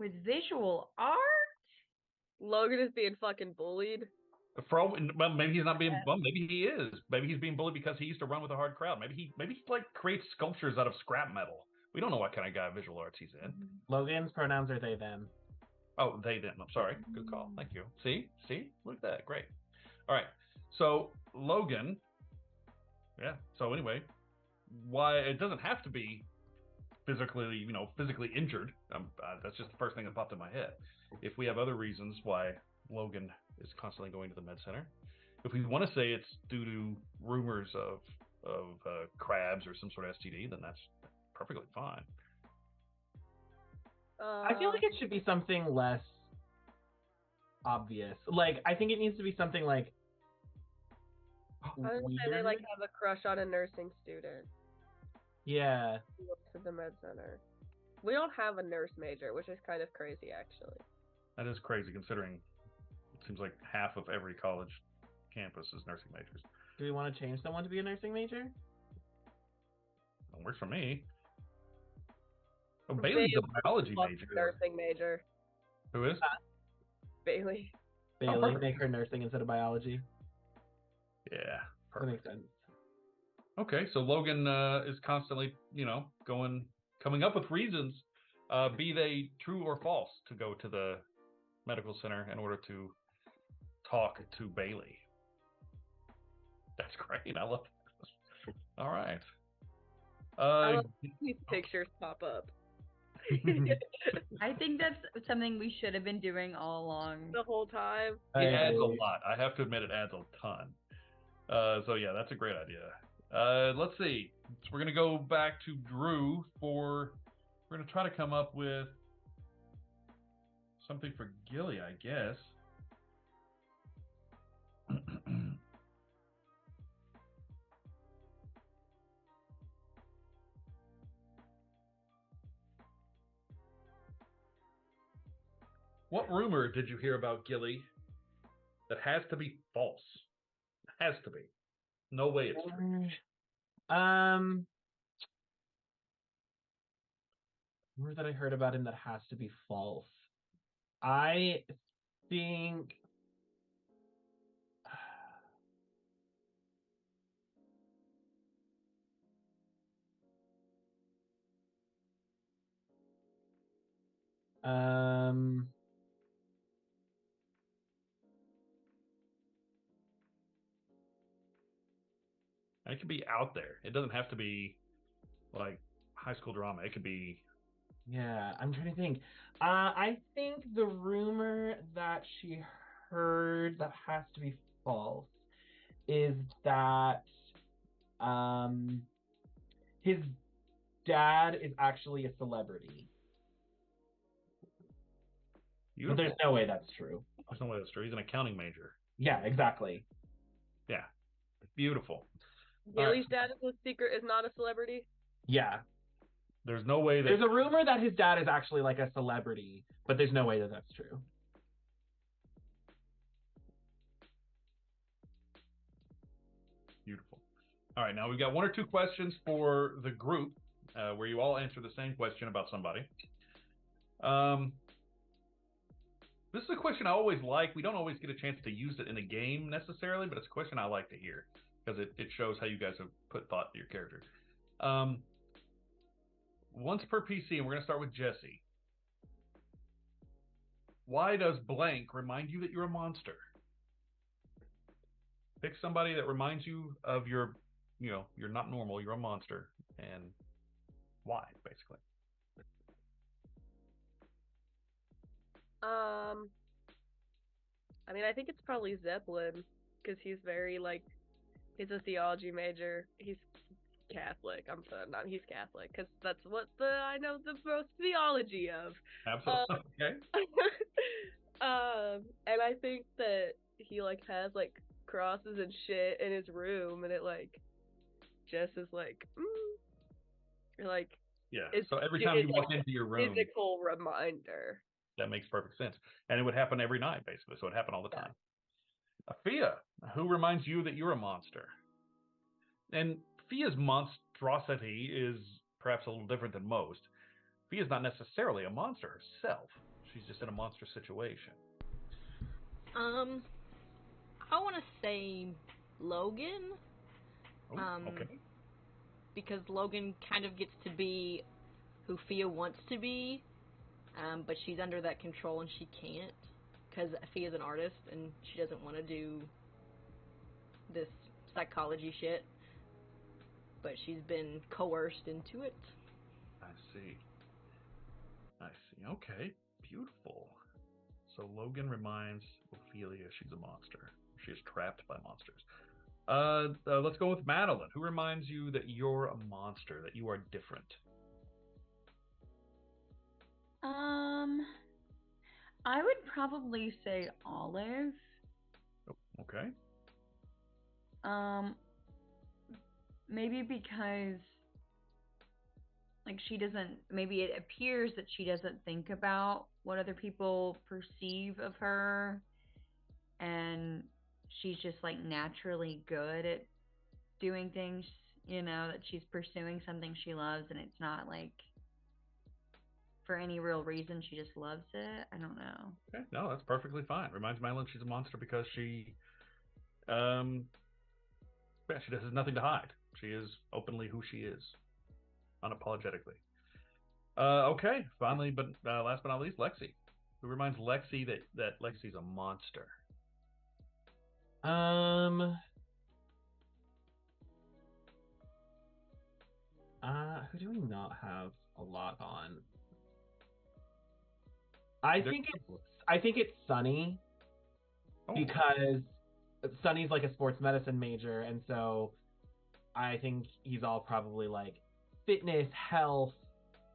With visual art? Logan is being fucking bullied. well, maybe he's not being bummed. Maybe he is. Maybe he's being bullied because he used to run with a hard crowd. Maybe he like creates sculptures out of scrap metal. We don't know what kind of guy visual arts he's in. Logan's pronouns are they, them. Oh, they them. I'm sorry. Good call. Thank you. See? Look at that. Great. All right. So Logan. Yeah. So anyway, why it doesn't have to be physically injured. That's just the first thing that popped in my head. If we have other reasons why Logan is constantly going to the med center, if we want to say it's due to rumors of crabs or some sort of STD, then that's perfectly fine. I feel like it should be something less obvious. Like, I think it needs to be something like I would say they like have a crush on a nursing student. Yeah. Who goes to the med center. We don't have a nurse major, which is kind of crazy, actually. That is crazy, considering it seems like half of every college campus is nursing majors. Do we want to change someone to be a nursing major? It works for me. Oh, Bailey's a biology major. Nursing major. Who is? Bailey. Bailey, make her nursing instead of biology. Yeah, perfect. That makes sense. Okay, so Logan is constantly, coming up with reasons, be they true or false, to go to the medical center in order to talk to Bailey. That's great. I love that. All right. I love these pictures pop up. I think that's something we should have been doing all along. The whole time. It adds a lot. I have to admit, it adds a ton. So yeah, that's a great idea. Let's see. So we're gonna go back to Drew we're gonna try to come up with something for Gilly, I guess. What rumor did you hear about Gilly that has to be false? Has to be. No way it's true. Rumor that I heard about him that has to be false. I think it could be out there. It doesn't have to be like high school drama. It could be. Yeah, I'm trying to think. I think the rumor that she heard that has to be false is that his dad is actually a celebrity. Beautiful. But there's no way that's true. There's no way that's true. He's an accounting major. Yeah, exactly. Yeah. Beautiful. Gilly's dad is not a celebrity? Yeah. There's no way that... There's a rumor that his dad is actually like a celebrity, but there's no way that that's true. Beautiful. All right, now we've got one or two questions for the group where you all answer the same question about somebody. This is a question I always like. We don't always get a chance to use it in a game necessarily, but it's a question I like to hear because it shows how you guys have put thought into your character. Once per PC, and we're going to start with Jesse. Why does blank remind you that you're a monster? Pick somebody that reminds you of you're not normal, you're a monster, and why, basically. I mean, I think it's probably Zeppelin, because he's very, he's a theology major. He's Catholic. He's Catholic, because that's what I know the most theology of. Absolutely. Okay. And I think that he like has like crosses and shit in his room, and it like Jess is like, like Yeah. it's So every time it's you like walk into your a room, physical reminder. that makes perfect sense. And it would happen every night, basically. So it happened all the Yeah. time. Fia, who reminds you that you're a monster? And Fia's monstrosity is perhaps a little different than most. Fia's not necessarily a monster herself. She's just in a monster situation. Um, I want to say Logan. Oh, Um, okay. because Logan kind of gets to be who Fia wants to be, but she's under that control and she can't because Fia's an artist and she doesn't want to do this psychology shit, but she's been coerced into it. I see. I see. Okay. Beautiful. So Logan reminds Ophelia she's a monster. She is trapped by monsters. Let's go with Madeline. Who reminds you that you're a monster, that you are different? Um, I would probably say Olive. Oh, okay. Um, maybe because like she doesn't, maybe it appears that she doesn't think about what other people perceive of her, and she's just like naturally good at doing things, that she's pursuing something she loves, and it's not like for any real reason, she just loves it. I don't know. Okay. No, that's perfectly fine. Reminds Madeline she's a monster because um, she has nothing to hide. She is openly who she is, unapologetically. Okay. Finally, but last but not least, Lexi. Who reminds Lexi that Lexi's a monster? Um, who do we not have a lot on? There's I think it's Sunny Oh, because Sunny's like a sports medicine major, and so I think he's all probably like fitness, health,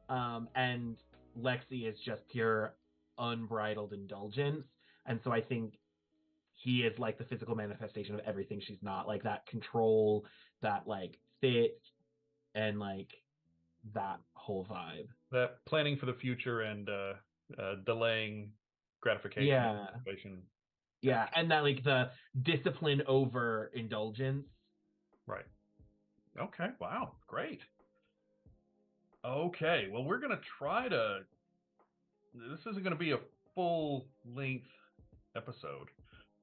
and Lexi is just pure unbridled indulgence. And so I think he is like the physical manifestation of everything she's not, like that control, that like fit, and like that whole vibe. that planning for the future and delaying gratification in Yeah. situation. Yeah. And that like the discipline over indulgence. Right. Okay. Wow. Great. Okay. Well, we're gonna try to. This isn't gonna be a full length episode, We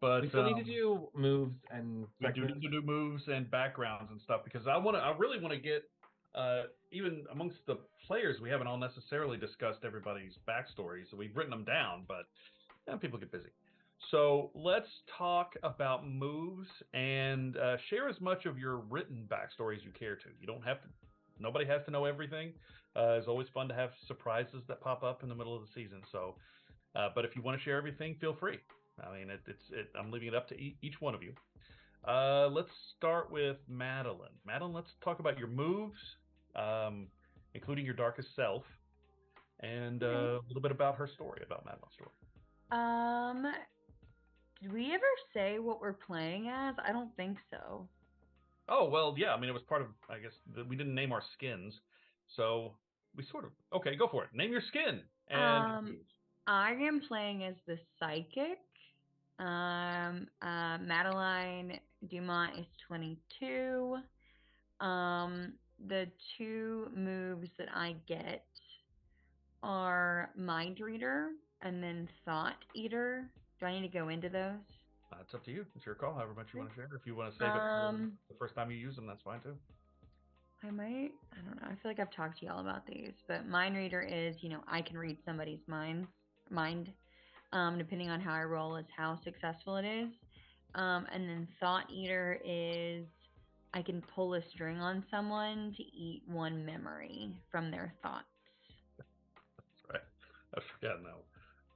but still need to do moves and we do segments. need to do moves and backgrounds and stuff because I really want to get even amongst the players we haven't all necessarily discussed everybody's backstories. So we've written them down, but people get busy. So let's talk about moves and share as much of your written backstory as you care to. You don't have to. Nobody has to know everything. It's always fun to have surprises that pop up in the middle of the season. So, but if you want to share everything, feel free. I mean, I'm leaving it up to each one of you. Let's start with Madeline. Madeline, let's talk about your moves, um, including your darkest self, and Okay. a little bit about her story, about Madeline's story. Um, did we ever say what we're playing as? I don't think so. Oh, well, yeah. I mean, it was part of, I guess, we didn't name our skins. So we sort of, okay, go for it. Name your skin and your Um, moves. I am playing as the psychic. Madeline Dumont is 22. The two moves that I get are Mind Reader and then Thought Eater. Do I need to go into those? It's up to you. It's your call, however much you want to share. If you want to save it for Um, the first time you use them, that's fine too. I might. I don't know. I feel like I've talked to y'all about these, but Mind Reader is, I can read somebody's mind. Depending on how I roll, is how successful it is. And then Thought Eater is I can pull a string on someone to eat one memory from their thoughts. That's right. I forgot now.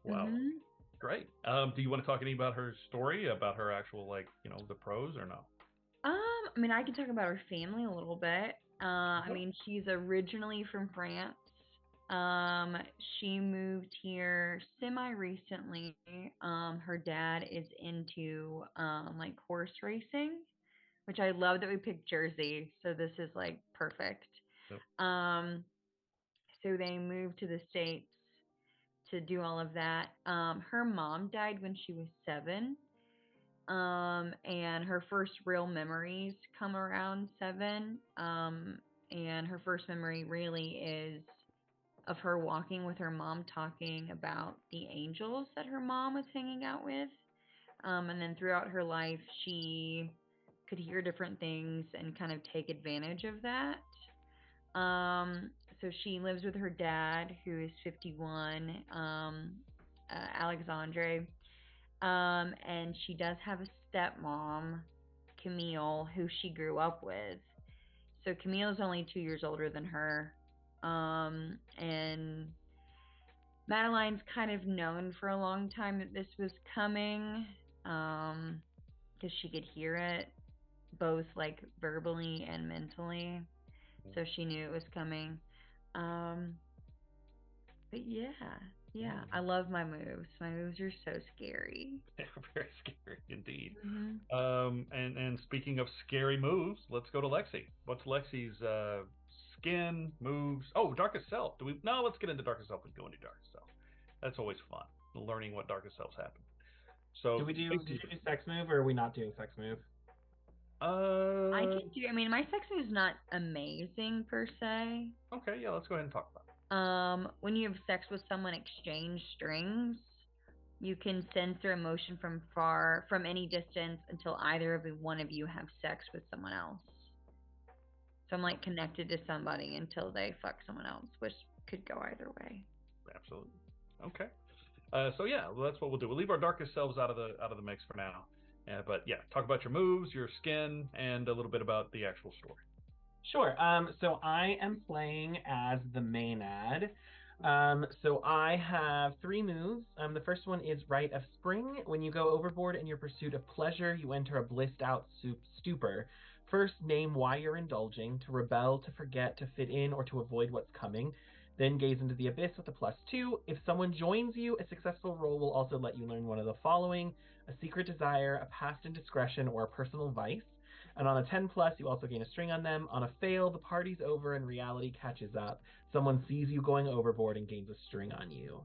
Wow. Mhm. Great. Do you want to talk any about her story, about her actual, like, the pros or no? I mean, I can talk about her family a little bit. I Okay. mean, she's originally from France. She moved here semi recently. Her dad is into like horse racing, which I love that we picked Jersey, so this is like perfect. Yep. So they moved to the States to do all of that. Her mom died when she was 7. And her first real memories come around 7. And her first memory really is of her walking with her mom talking about the angels that her mom was hanging out with. And then throughout her life, she could hear different things and kind of take advantage of that. So she lives with her dad, who is 51, Alexandre. And she does have a stepmom, Camille, who she grew up with. So Camille's only 2 years older than her. And Madeline's kind of known for a long time that this was coming, because she could hear it both like verbally and mentally. So she knew it was coming. But yeah, I love my moves. My moves are so scary. Very scary indeed. Mm-hmm. And speaking of scary moves, let's go to Lexi. What's Lexi's skin moves? Oh, Darkest Self. Do we? No, let's get into Darkest Self and go into Darkest Self. That's always fun, learning what Darkest Selves happen. So, Did you do sex move, or are we not doing sex move? I can do. I mean, my sex move is not amazing per se. Okay, yeah, let's go ahead and talk about it. When you have sex with someone, exchange strings. You can sense their emotion from any distance until either of one of you have sex with someone else. So I'm like connected to somebody until they fuck someone else, which could go either way. Absolutely. Okay. So yeah, well, that's what we'll do. We'll leave our darkest selves out of the mix for now. But yeah, talk about your moves, your skin, and a little bit about the actual story. Sure. So I am playing as the Maenad. So I have 3 moves. The first one is Rite of Spring. When you go overboard in your pursuit of pleasure, you enter a blissed out stupor. First, name why you're indulging: to rebel, to forget, to fit in, or to avoid what's coming. Then gaze into the abyss with a +2. If someone joins you, a successful roll will also let you learn one of the following: a secret desire, a past indiscretion, or a personal vice. And on a 10 plus, you also gain a string on them. On a fail, the party's over and reality catches up. Someone sees you going overboard and gains a string on you.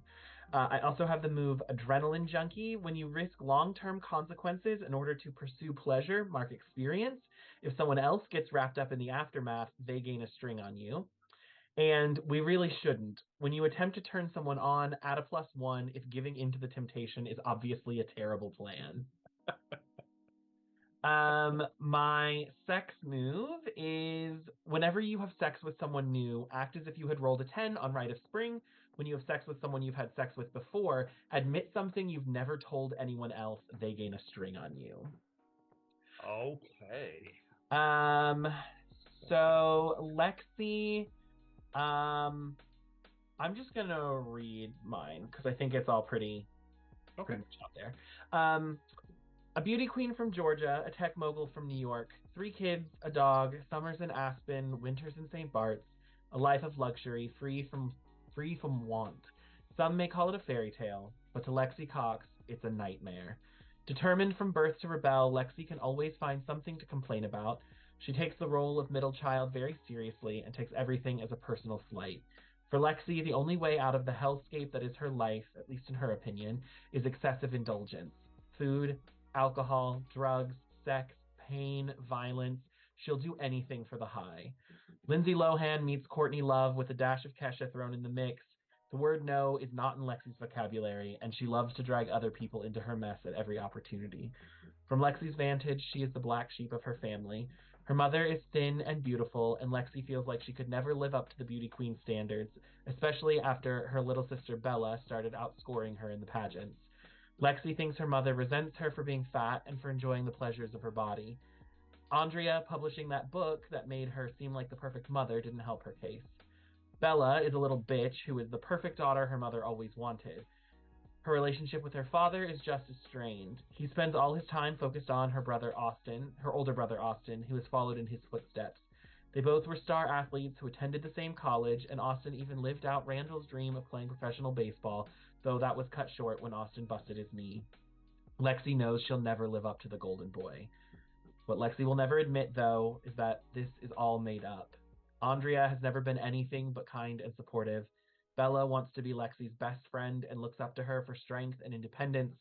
I also have the move Adrenaline Junkie. When you risk long-term consequences in order to pursue pleasure, mark experience. If someone else gets wrapped up in the aftermath, they gain a string on you. And we really shouldn't. When you attempt to turn someone on, add a +1 if giving into the temptation is obviously a terrible plan. My sex move is whenever you have sex with someone new, act as if you had rolled a 10 on Rite of Spring. When you have sex with someone you've had sex with before, admit something you've never told anyone else. They gain a string on you. Okay. So Lexi, I'm just gonna read mine because I think it's all pretty much out there. A beauty queen from Georgia, a tech mogul from New York, 3 kids, a dog, summers in Aspen, winters in St. Bart's, a life of luxury, free from want. Some may call it a fairy tale, but to Lexi Cox, it's a nightmare. Determined from birth to rebel, Lexi can always find something to complain about. She takes the role of middle child very seriously and takes everything as a personal slight. For Lexi, the only way out of the hellscape that is her life, at least in her opinion, is excessive indulgence. Food, alcohol, drugs, sex, pain, violence. She'll do anything for the high. Lindsay Lohan meets Courtney Love with a dash of Kesha thrown in the mix. The word no is not in Lexi's vocabulary, and she loves to drag other people into her mess at every opportunity. From Lexi's vantage, she is the black sheep of her family. Her mother is thin and beautiful, and Lexi feels like she could never live up to the beauty queen standards, especially after her little sister Bella started outscoring her in the pageants. Lexi thinks her mother resents her for being fat and for enjoying the pleasures of her body. Andrea publishing that book that made her seem like the perfect mother didn't help her case. Bella is a little bitch who is the perfect daughter her mother always wanted. Her relationship with her father is just as strained. He spends all his time focused on her older brother Austin, who has followed in his footsteps. They both were star athletes who attended the same college, and Austin even lived out Randall's dream of playing professional baseball, though that was cut short when Austin busted his knee. Lexi knows she'll never live up to the golden boy. What Lexi will never admit, though, is that this is all made up. Andrea has never been anything but kind and supportive. Bella wants to be Lexi's best friend and looks up to her for strength and independence.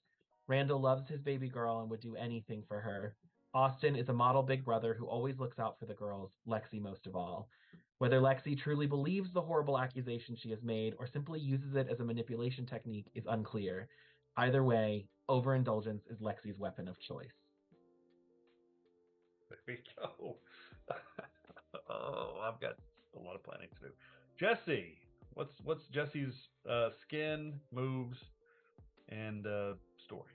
Randall loves his baby girl and would do anything for her. Austin is a model big brother who always looks out for the girls, Lexi most of all. Whether Lexi truly believes the horrible accusation she has made or simply uses it as a manipulation technique is unclear. Either way, overindulgence is Lexi's weapon of choice. There we go. Oh, I've got a lot of planning to do. Jesse, what's Jesse's skin, moves, and story?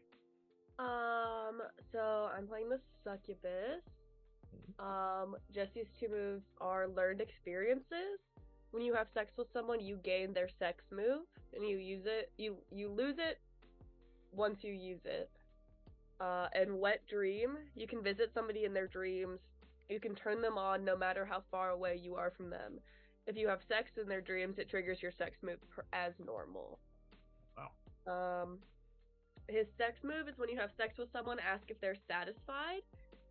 So I'm playing the succubus. Jesse's two moves are learned experiences. When you have sex with someone, you gain their sex move, and you use it. You lose it once you use it. And wet dream, you can visit somebody in their dreams. You can turn them on no matter how far away you are from them. If you have sex in their dreams, it triggers your sex move as normal. Wow. His sex move is when you have sex with someone, ask if they're satisfied.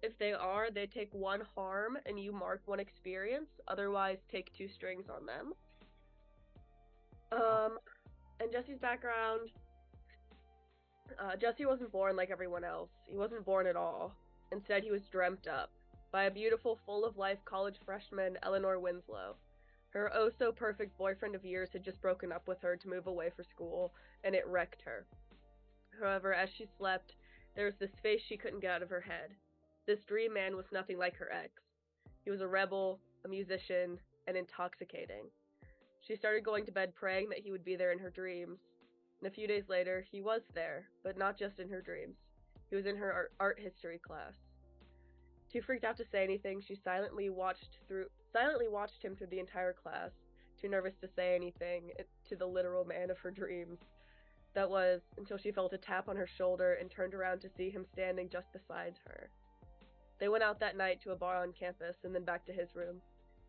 If they are, they take one harm and you mark one experience. Otherwise, take 2 strings on them. And Jesse's background, Jesse wasn't born like everyone else. He wasn't born at all. Instead, he was dreamt up by a beautiful, full-of-life college freshman, Eleanor Winslow. Her oh-so-perfect boyfriend of years had just broken up with her to move away for school, and it wrecked her. However, as she slept, there was this face she couldn't get out of her head. This dream man was nothing like her ex. He was a rebel, a musician, and intoxicating. She started going to bed praying that he would be there in her dreams. And a few days later, he was there, but not just in her dreams. He was in her art history class. Too freaked out to say anything, she silently watched him through the entire class, too nervous to say anything to the literal man of her dreams. That was until she felt a tap on her shoulder and turned around to see him standing just beside her. They went out that night to a bar on campus and then back to his room.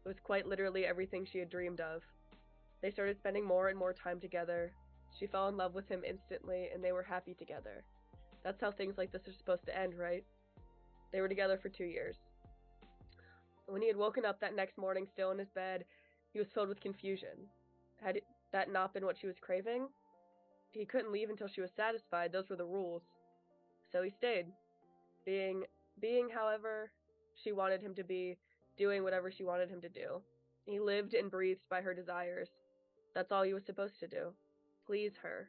It was quite literally everything she had dreamed of. They started spending more and more time together. She fell in love with him instantly, and they were happy together. That's how things like this are supposed to end, right? They were together for 2 years. When he had woken up that next morning still in his bed, he was filled with confusion. Had that not been what she was craving? He couldn't leave until she was satisfied. Those were the rules. So he stayed. Being however she wanted him to be, doing whatever she wanted him to do. He lived and breathed by her desires. That's all he was supposed to do. Please her.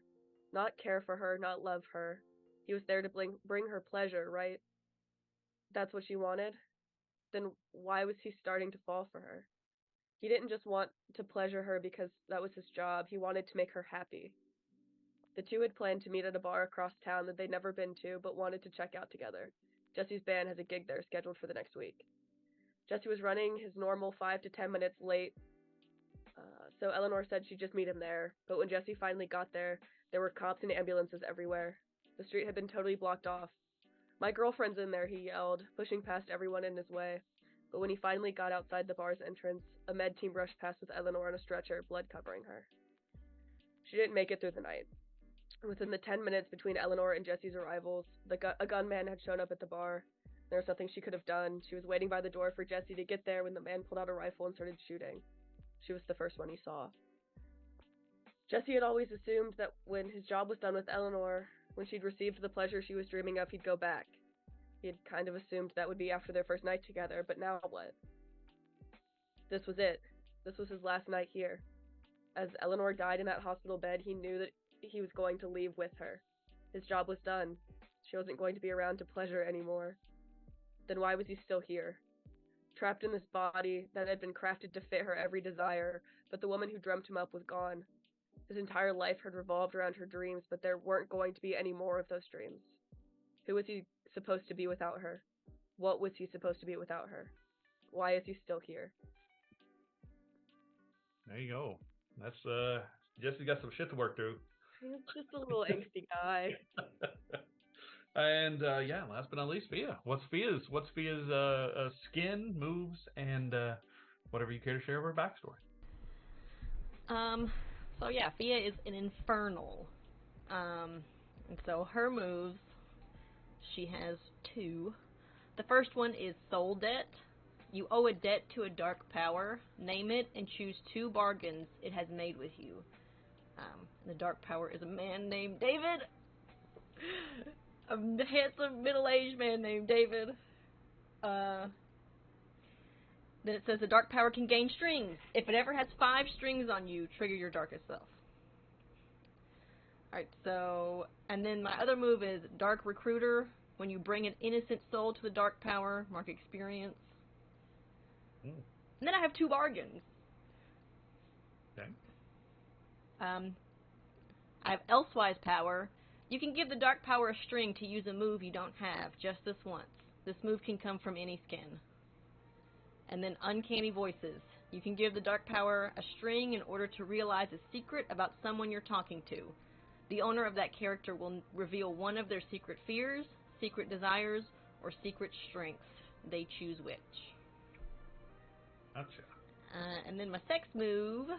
Not care for her, not love her. He was there to bring her pleasure, right? That's what she wanted? Then why was he starting to fall for her? He didn't just want to pleasure her because that was his job. He wanted to make her happy. The two had planned to meet at a bar across town that they'd never been to, but wanted to check out together. Jesse's band has a gig there scheduled for the next week. Jesse was running his normal 5 to 10 minutes late, so Eleanor said she'd just meet him there. But when Jesse finally got there were cops and ambulances everywhere. The street had been totally blocked off. "My girlfriend's in there," he yelled, pushing past everyone in his way. But when he finally got outside the bar's entrance, a med team rushed past with Eleanor on a stretcher, blood covering her. She didn't make it through the night. Within the 10 minutes between Eleanor and Jesse's arrivals, a gunman had shown up at the bar. There was nothing she could have done. She was waiting by the door for Jesse to get there when the man pulled out a rifle and started shooting. She was the first one he saw. Jesse had always assumed that when his job was done with Eleanor, when she'd received the pleasure she was dreaming of, he'd go back. He had kind of assumed that would be after their first night together, but now what? This was it. This was his last night here. As Eleanor died in that hospital bed, he knew that he was going to leave with her. His job was done. She wasn't going to be around to pleasure anymore. Then why was he still here? Trapped in this body that had been crafted to fit her every desire, but the woman who dreamt him up was gone. His entire life had revolved around her dreams, but there weren't going to be any more of those dreams. Who was he supposed to be without her? What was he supposed to be without her? Why is he still here? There you go. That's Jesse's got some shit to work through. He's just a little angsty guy. And last but not least, Fia. What's Fia's skin, moves, and whatever you care to share of her backstory. So yeah, Fia is an infernal. And so her moves, she has two. The first one is Soul Debt. You owe a debt to a dark power. Name it and choose two bargains it has made with you. The dark power is a man named David. A handsome middle-aged man named David. Then it says the dark power can gain strings. If it ever has 5 strings on you, trigger your darkest self. Alright, so, and then my other move is Dark Recruiter. When you bring an innocent soul to the dark power, mark experience. And then I have 2 bargains. Okay. I have Elsewise power. You can give the dark power a string to use a move you don't have, just this once. This move can come from any skin. And then Uncanny Voices. You can give the dark power a string in order to realize a secret about someone you're talking to. The owner of that character will reveal one of their secret fears, secret desires, or secret strengths. They choose which. Gotcha. And then my sex move.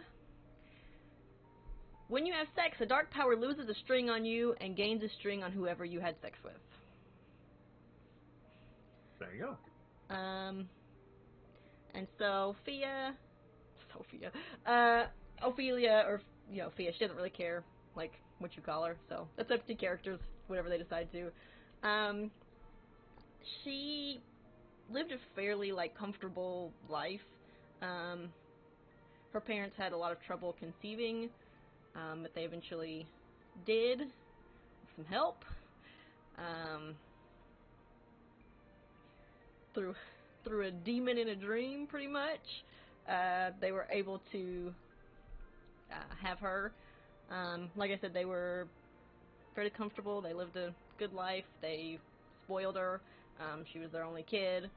When you have sex, a dark power loses a string on you and gains a string on whoever you had sex with. There you go. And Sophia, Ophelia, or, Fia, she doesn't really care, like, what you call her, so that's up to characters, whatever they decide to. She lived a fairly, comfortable life. Her parents had a lot of trouble conceiving, but they eventually did, with some help. Through a demon in a dream, pretty much, they were able to have her. Like I said, they were fairly comfortable. They lived a good life. They spoiled her. She was their only kid.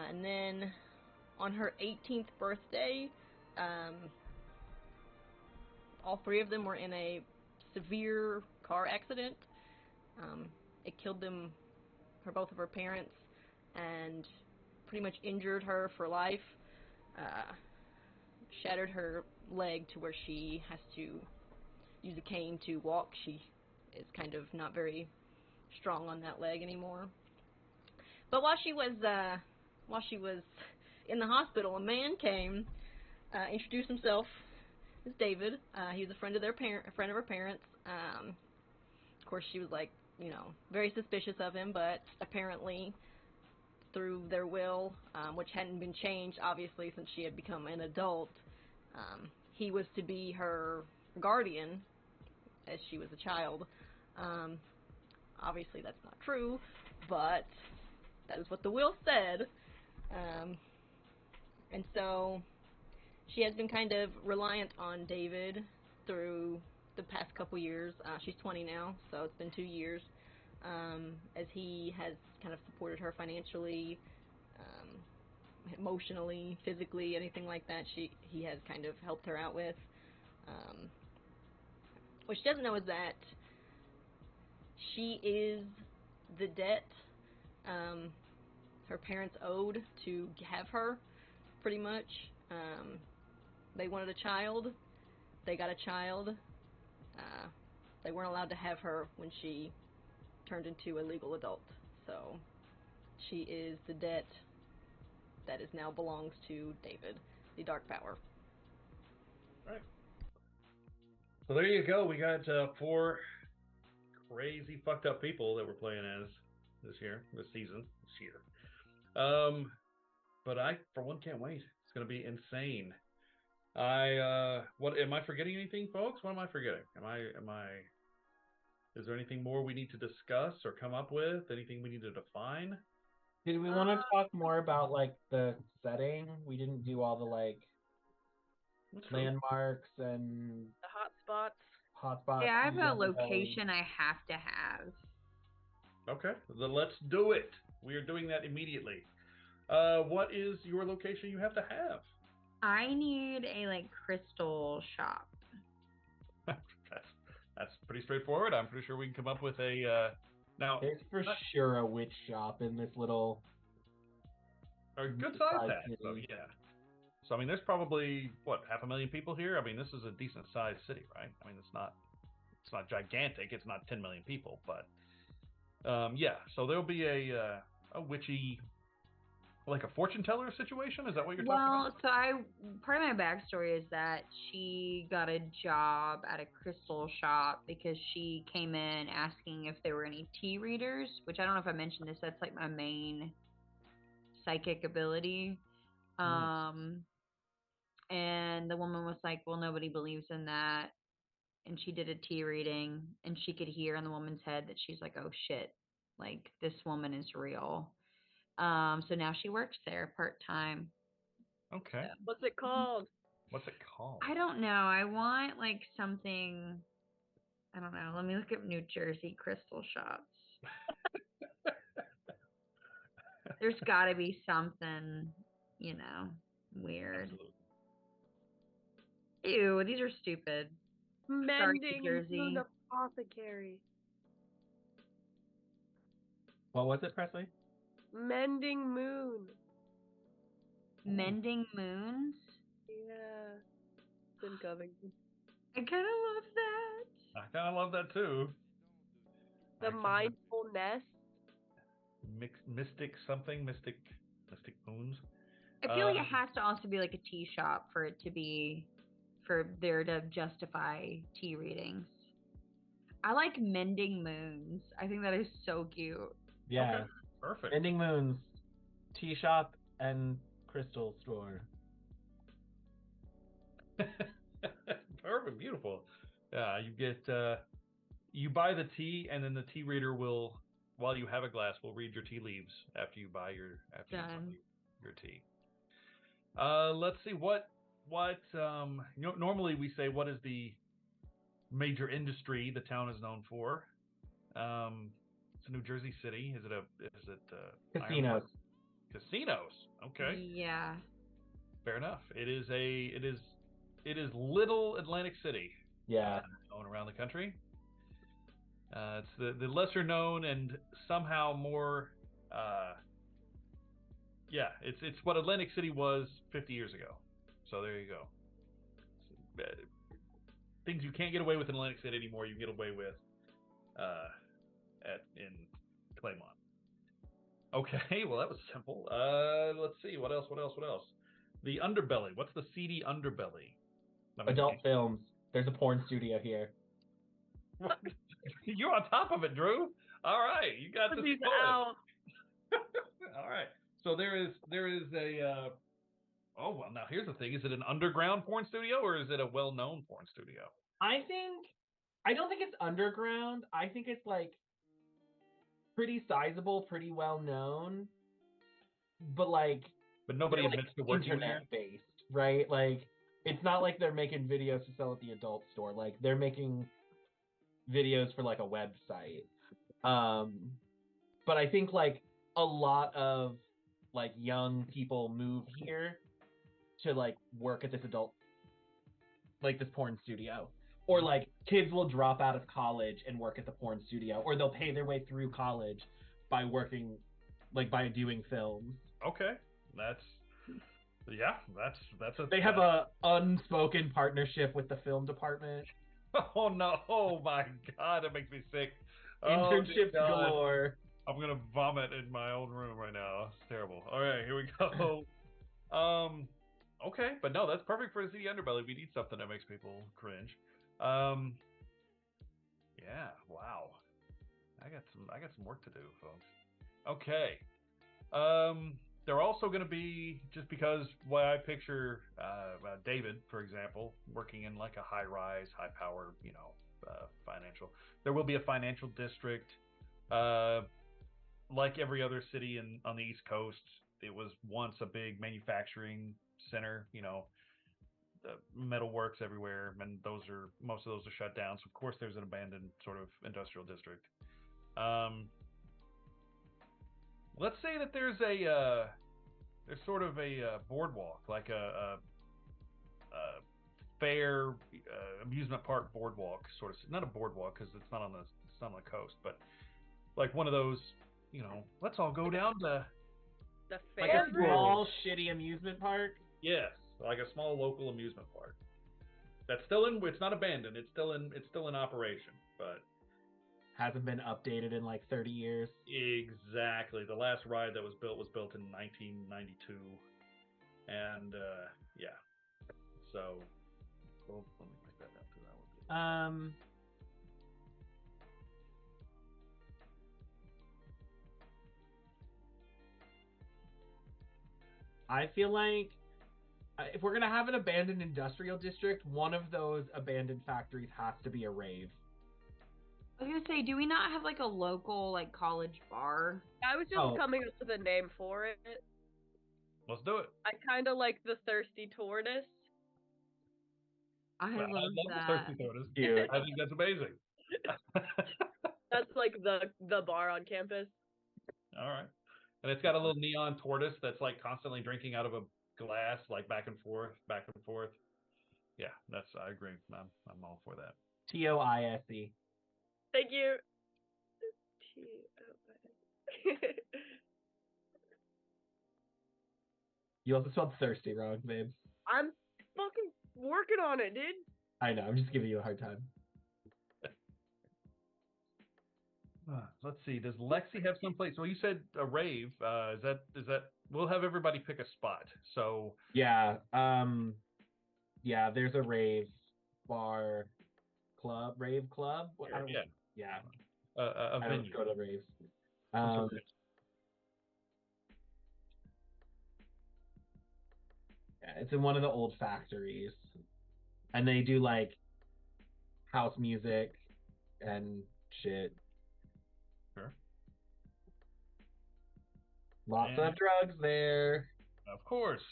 And then on her 18th birthday, all 3 of them were in a severe car accident. It killed both of her parents, and pretty much injured her for life. Shattered her leg to where she has to use a cane to walk. She is kind of not very strong on that leg anymore. But while she was in the hospital, a man came, introduced himself as David. He was a friend of her parents. Of course, she was very suspicious of him, but apparently, through their will, which hadn't been changed, obviously, since she had become an adult, he was to be her guardian as she was a child. Obviously, that's not true, but that is what the will said. And so she has been kind of reliant on David through the past couple years. She's 20 now, so it's been 2 years, as he has kind of supported her financially, emotionally, physically, anything like that. He has kind of helped her out with. What she doesn't know is that she is the debt her parents owed to have her, pretty much. They wanted a child. They got a child. They weren't allowed to have her when she turned into a legal adult. So she is the debt that now belongs to David, the Dark Power. Right. So there you go. We got 4 crazy fucked up people that we're playing as this year. But I, for one, can't wait. It's going to be insane. What am I forgetting anything, folks? What am I forgetting? Is there anything more we need to discuss or come up with? Anything we need to define? Did we want to talk more about the setting? We didn't do all the landmarks and The hot spots. hotspots. Yeah, I have a location I have to have. Okay, then let's do it. We are doing that immediately. What is your location you have to have? I need a crystal shop. That's pretty straightforward. I'm pretty sure we can come up with a now. There's for sure a witch shop in this little a good sized Mid-sized town. So city. yeah. So I mean, there's probably what 500,000 people here. I mean, this is a decent sized city, right? I mean, it's not gigantic. It's not 10 million people, but yeah. So there'll be a witchy, like a fortune teller situation. Is that what you're talking about? Well, part of my backstory is that she got a job at a crystal shop because she came in asking if there were any tea readers, which I don't know if I mentioned this. That's like my main psychic ability. Um, and the woman was like, "Well, nobody believes in that." And she did a tea reading, and she could hear in the woman's head that she's like, "Oh shit, like this woman is real." So now she works there part time. Okay. So What's it called? What's it called? I don't know. I want like something. I don't know. Let me look at New Jersey crystal shops. There's got to be something, weird. Absolutely. Ew, these are stupid. Sorry, New Mending Moon Jersey. Apothecary. What was it, Presley? Mending Moon. Mending Moons. Yeah. It's in Covington. I kind of love that. I kind of love that too. The Actually, Mindful Nest. mystic something, mystic moons. I feel like it has to also be like a tea shop for there to justify tea readings. I like Mending Moons. I think that is so cute. Yeah. Okay, perfect. Mending Moons, tea shop and crystal store. Perfect, beautiful. Yeah, you get you buy the tea, and then the tea reader will, while you have a glass, will read your tea leaves after you buy you sell Done. your tea. Let's see normally we say what is the major industry the town is known for. It's a New Jersey city. Is it Casinos. Casinos? Okay, Yeah. fair enough. It is Little Atlantic City. Yeah. Known around the country. It's the lesser known and somehow more. Yeah, it's what Atlantic City was 50 years ago. So there you go. Things you can't get away with in Atlantic City anymore, you can get away with in Claymont. Okay, well that was simple. Let's see what else. The underbelly. What's the seedy underbelly? Adult films. There's a porn studio here. You're on top of it, Drew. All right, you got this. He's out. All right. So there is a. Oh well, now here's the thing: is it an underground porn studio or is it a well-known porn studio? I don't think it's underground. I think it's like pretty sizable, pretty well known, but nobody they're, admits to working there. internet based, right? Like it's not like they're making videos to sell at the adult store. Like they're making videos for like a website. But I think like a lot of like young people move here to like work at this this porn studio. Or like kids will drop out of college and work at the porn studio, or they'll pay their way through college by working, like by doing films. Okay, that's a. They have a unspoken partnership with the film department. Oh no! Oh my God, that makes me sick. Internships galore. I'm gonna vomit in my own room right now. It's terrible. All right, here we go. Okay, but no, that's perfect for the seedy underbelly. We need something that makes people cringe. Yeah, wow. I got some work to do, folks. Okay. They're also going to be, just because what I picture David, for example, working in like a high-rise, high-power, financial. There will be a financial district, like every other city on the East Coast. It was once a big manufacturing center, the metalworks everywhere, and most of those are shut down. So of course there's an abandoned sort of industrial district. Let's say that there's sort of a boardwalk, like a fair amusement park boardwalk, sort of. Not a boardwalk because it's not on the coast, but like one of those. Let's all go down to The Like a A fair small, shitty amusement park. Yes, like a small local amusement park. That's still in. It's not abandoned. It's still in. It's still in operation. But Hasn't been updated in like 30 years. exactly, the last ride that was built in 1992, and yeah. So, well, let me pick that up too. That would be. I feel like if we're gonna have an abandoned industrial district, one of those abandoned factories has to be a rave. I was gonna say, do we not have like a local like college bar? I was just Oh. coming up with a name for it. Let's do it. I kind of like the Thirsty Tortoise. I I love love the that. Thirsty Tortoise. Cute. I think that's amazing. That's like the bar on campus. All right, and it's got a little neon tortoise that's like constantly drinking out of a glass, like back and forth, back and forth. Yeah, I agree. I'm all for that. TOISE. Thank you. You also spelled thirsty wrong, babe. I'm fucking working on it, dude. I know. I'm just giving you a hard time. Let's see. Does Lexi have someplace? Well, you said a rave. Is that? We'll have everybody pick a spot. So Yeah. Yeah. There's a rave bar club. Rave club. yeah, Yeah. a I don't venue. go to raves. Some sort of Yeah, it's in one of the old factories, and they do like house music and shit. Sure. Lots And of drugs there. of course,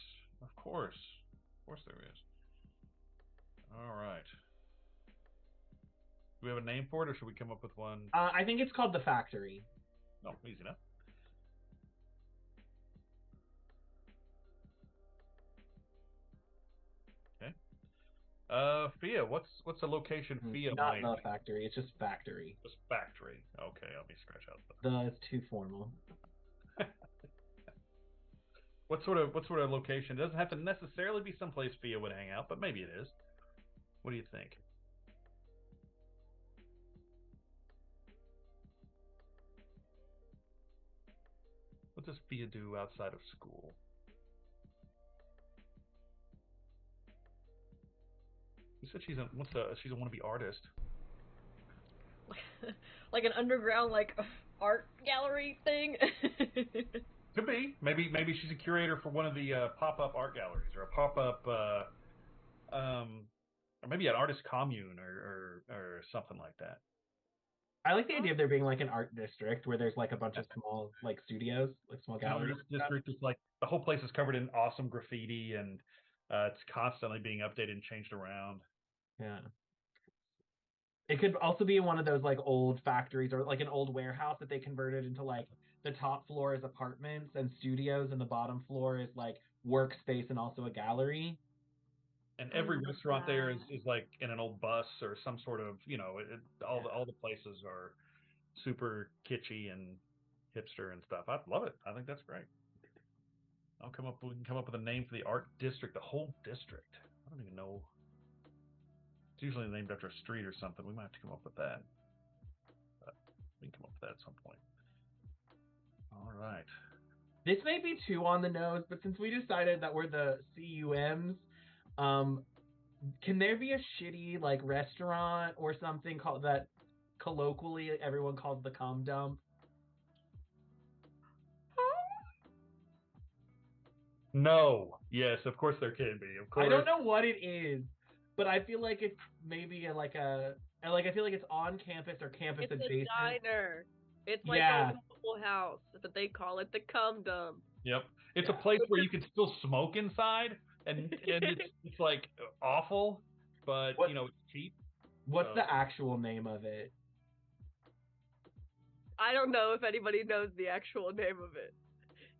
there is. All right. Do we have a name for it, or should we come up with one? I think it's called the factory. No, easy enough. Okay. Fia, what's a location Fia Not might? the factory. It's just factory. Just factory. Okay, let me scratch out The is too formal. What sort of location? It doesn't have to necessarily be someplace Fia would hang out, but maybe it is. What do you think? What does Fia do outside of school? You said she's a wannabe artist. Like an underground like art gallery thing. Could be. Maybe she's a curator for one of the pop-up art galleries, or a pop-up, or maybe an artist commune, or something like that. I like the idea of there being like an art district where there's like a bunch of small like studios, like small An galleries. artist district is like the whole place is covered in awesome graffiti, and it's constantly being updated and changed around. Yeah. It could also be one of those like old factories or like an old warehouse that they converted into like the top floor is apartments and studios and the bottom floor is like workspace and also a gallery. And I every love restaurant there is, that. is like in an old bus or some sort of, all the places are super kitschy and hipster and stuff. I love it. I think that's great. We can come up with a name for the art district, the whole district. I don't even know. It's usually named after a street or something. We might have to come up with that. But we can come up with that at some point. All right. This may be too on the nose, but since we decided that we're the CUMs, can there be a shitty like restaurant or something called that colloquially everyone calls the cum dump? No. Yes, of course there can be. Of course. I don't know what it is, but I feel like it's maybe like I feel like it's on campus or campus It's a adjacent. diner. It's like Yeah. a Waffle House, but they call it the cum dump. Yep. It's a Yeah. place where you can still smoke inside, and it's like awful, but What- it's cheap. What's So- the actual name of it? I don't know if anybody knows the actual name of it.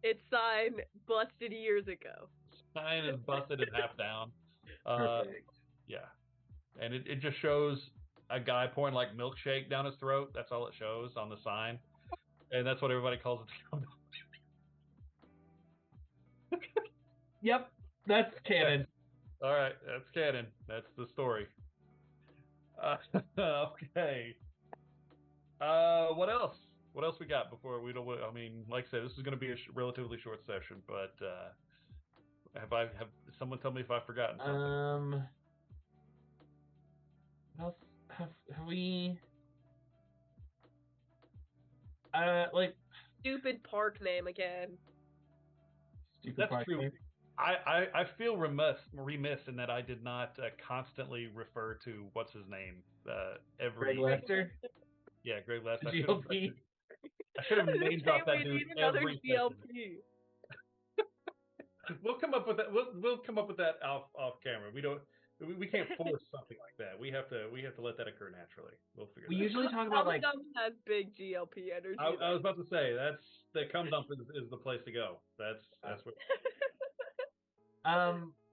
It's sign busted years ago. Sign is busted and half down. Perfect. Yeah, and it just shows a guy pouring like milkshake down his throat. That's all it shows on the sign, and that's what everybody calls it. Yep, that's canon. All right, that's canon. That's the story. Okay. What else? What else we got before we don't? I mean, like I said, this is going to be a relatively short session, but have someone tell me if I've forgotten something? What else have we? Like Stupid park name again. stupid That's park true. name. I feel remiss in that I did not constantly refer to what's his name every. Greg Lester. Yeah, Greg Lester. GLP. I should have name Just dropped say that we dude need another every session. GLP. We'll come up with that. We'll come up with that off camera. We can't force something like that. We have to let that occur naturally. We'll figure We that usually out. talk about like Dumb has big GLP energy. I was about to say that cum dump is the place to go. That's what.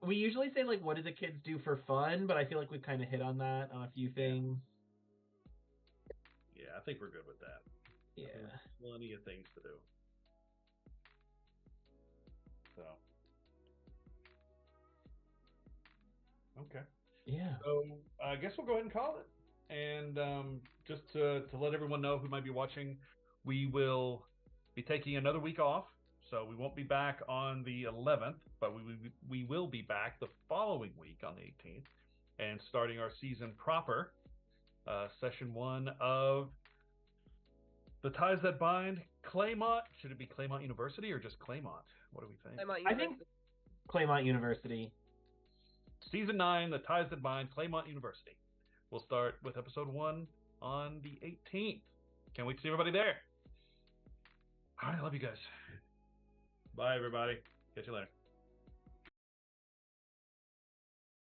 we usually say like what do the kids do for fun, but I feel like we've kind of hit on that on a few things. Yeah, I think we're good with that. Yeah. There's plenty of things to do. So. Okay. Yeah. So I guess we'll go ahead and call it. And just to let everyone know who might be watching, we will be taking another week off. So we won't be back on the 11th, but we will be back the following week on the 18th and starting our season proper, session 1 of The Ties That Bind, Claymont. Should it be Claymont University or just Claymont? What do we think? I think Claymont University. Season 9, The Ties That Bind, Claymont University. We'll start with episode 1 on the 18th. Can't wait to see everybody there. All right, I love you guys. Bye, everybody. Catch you later.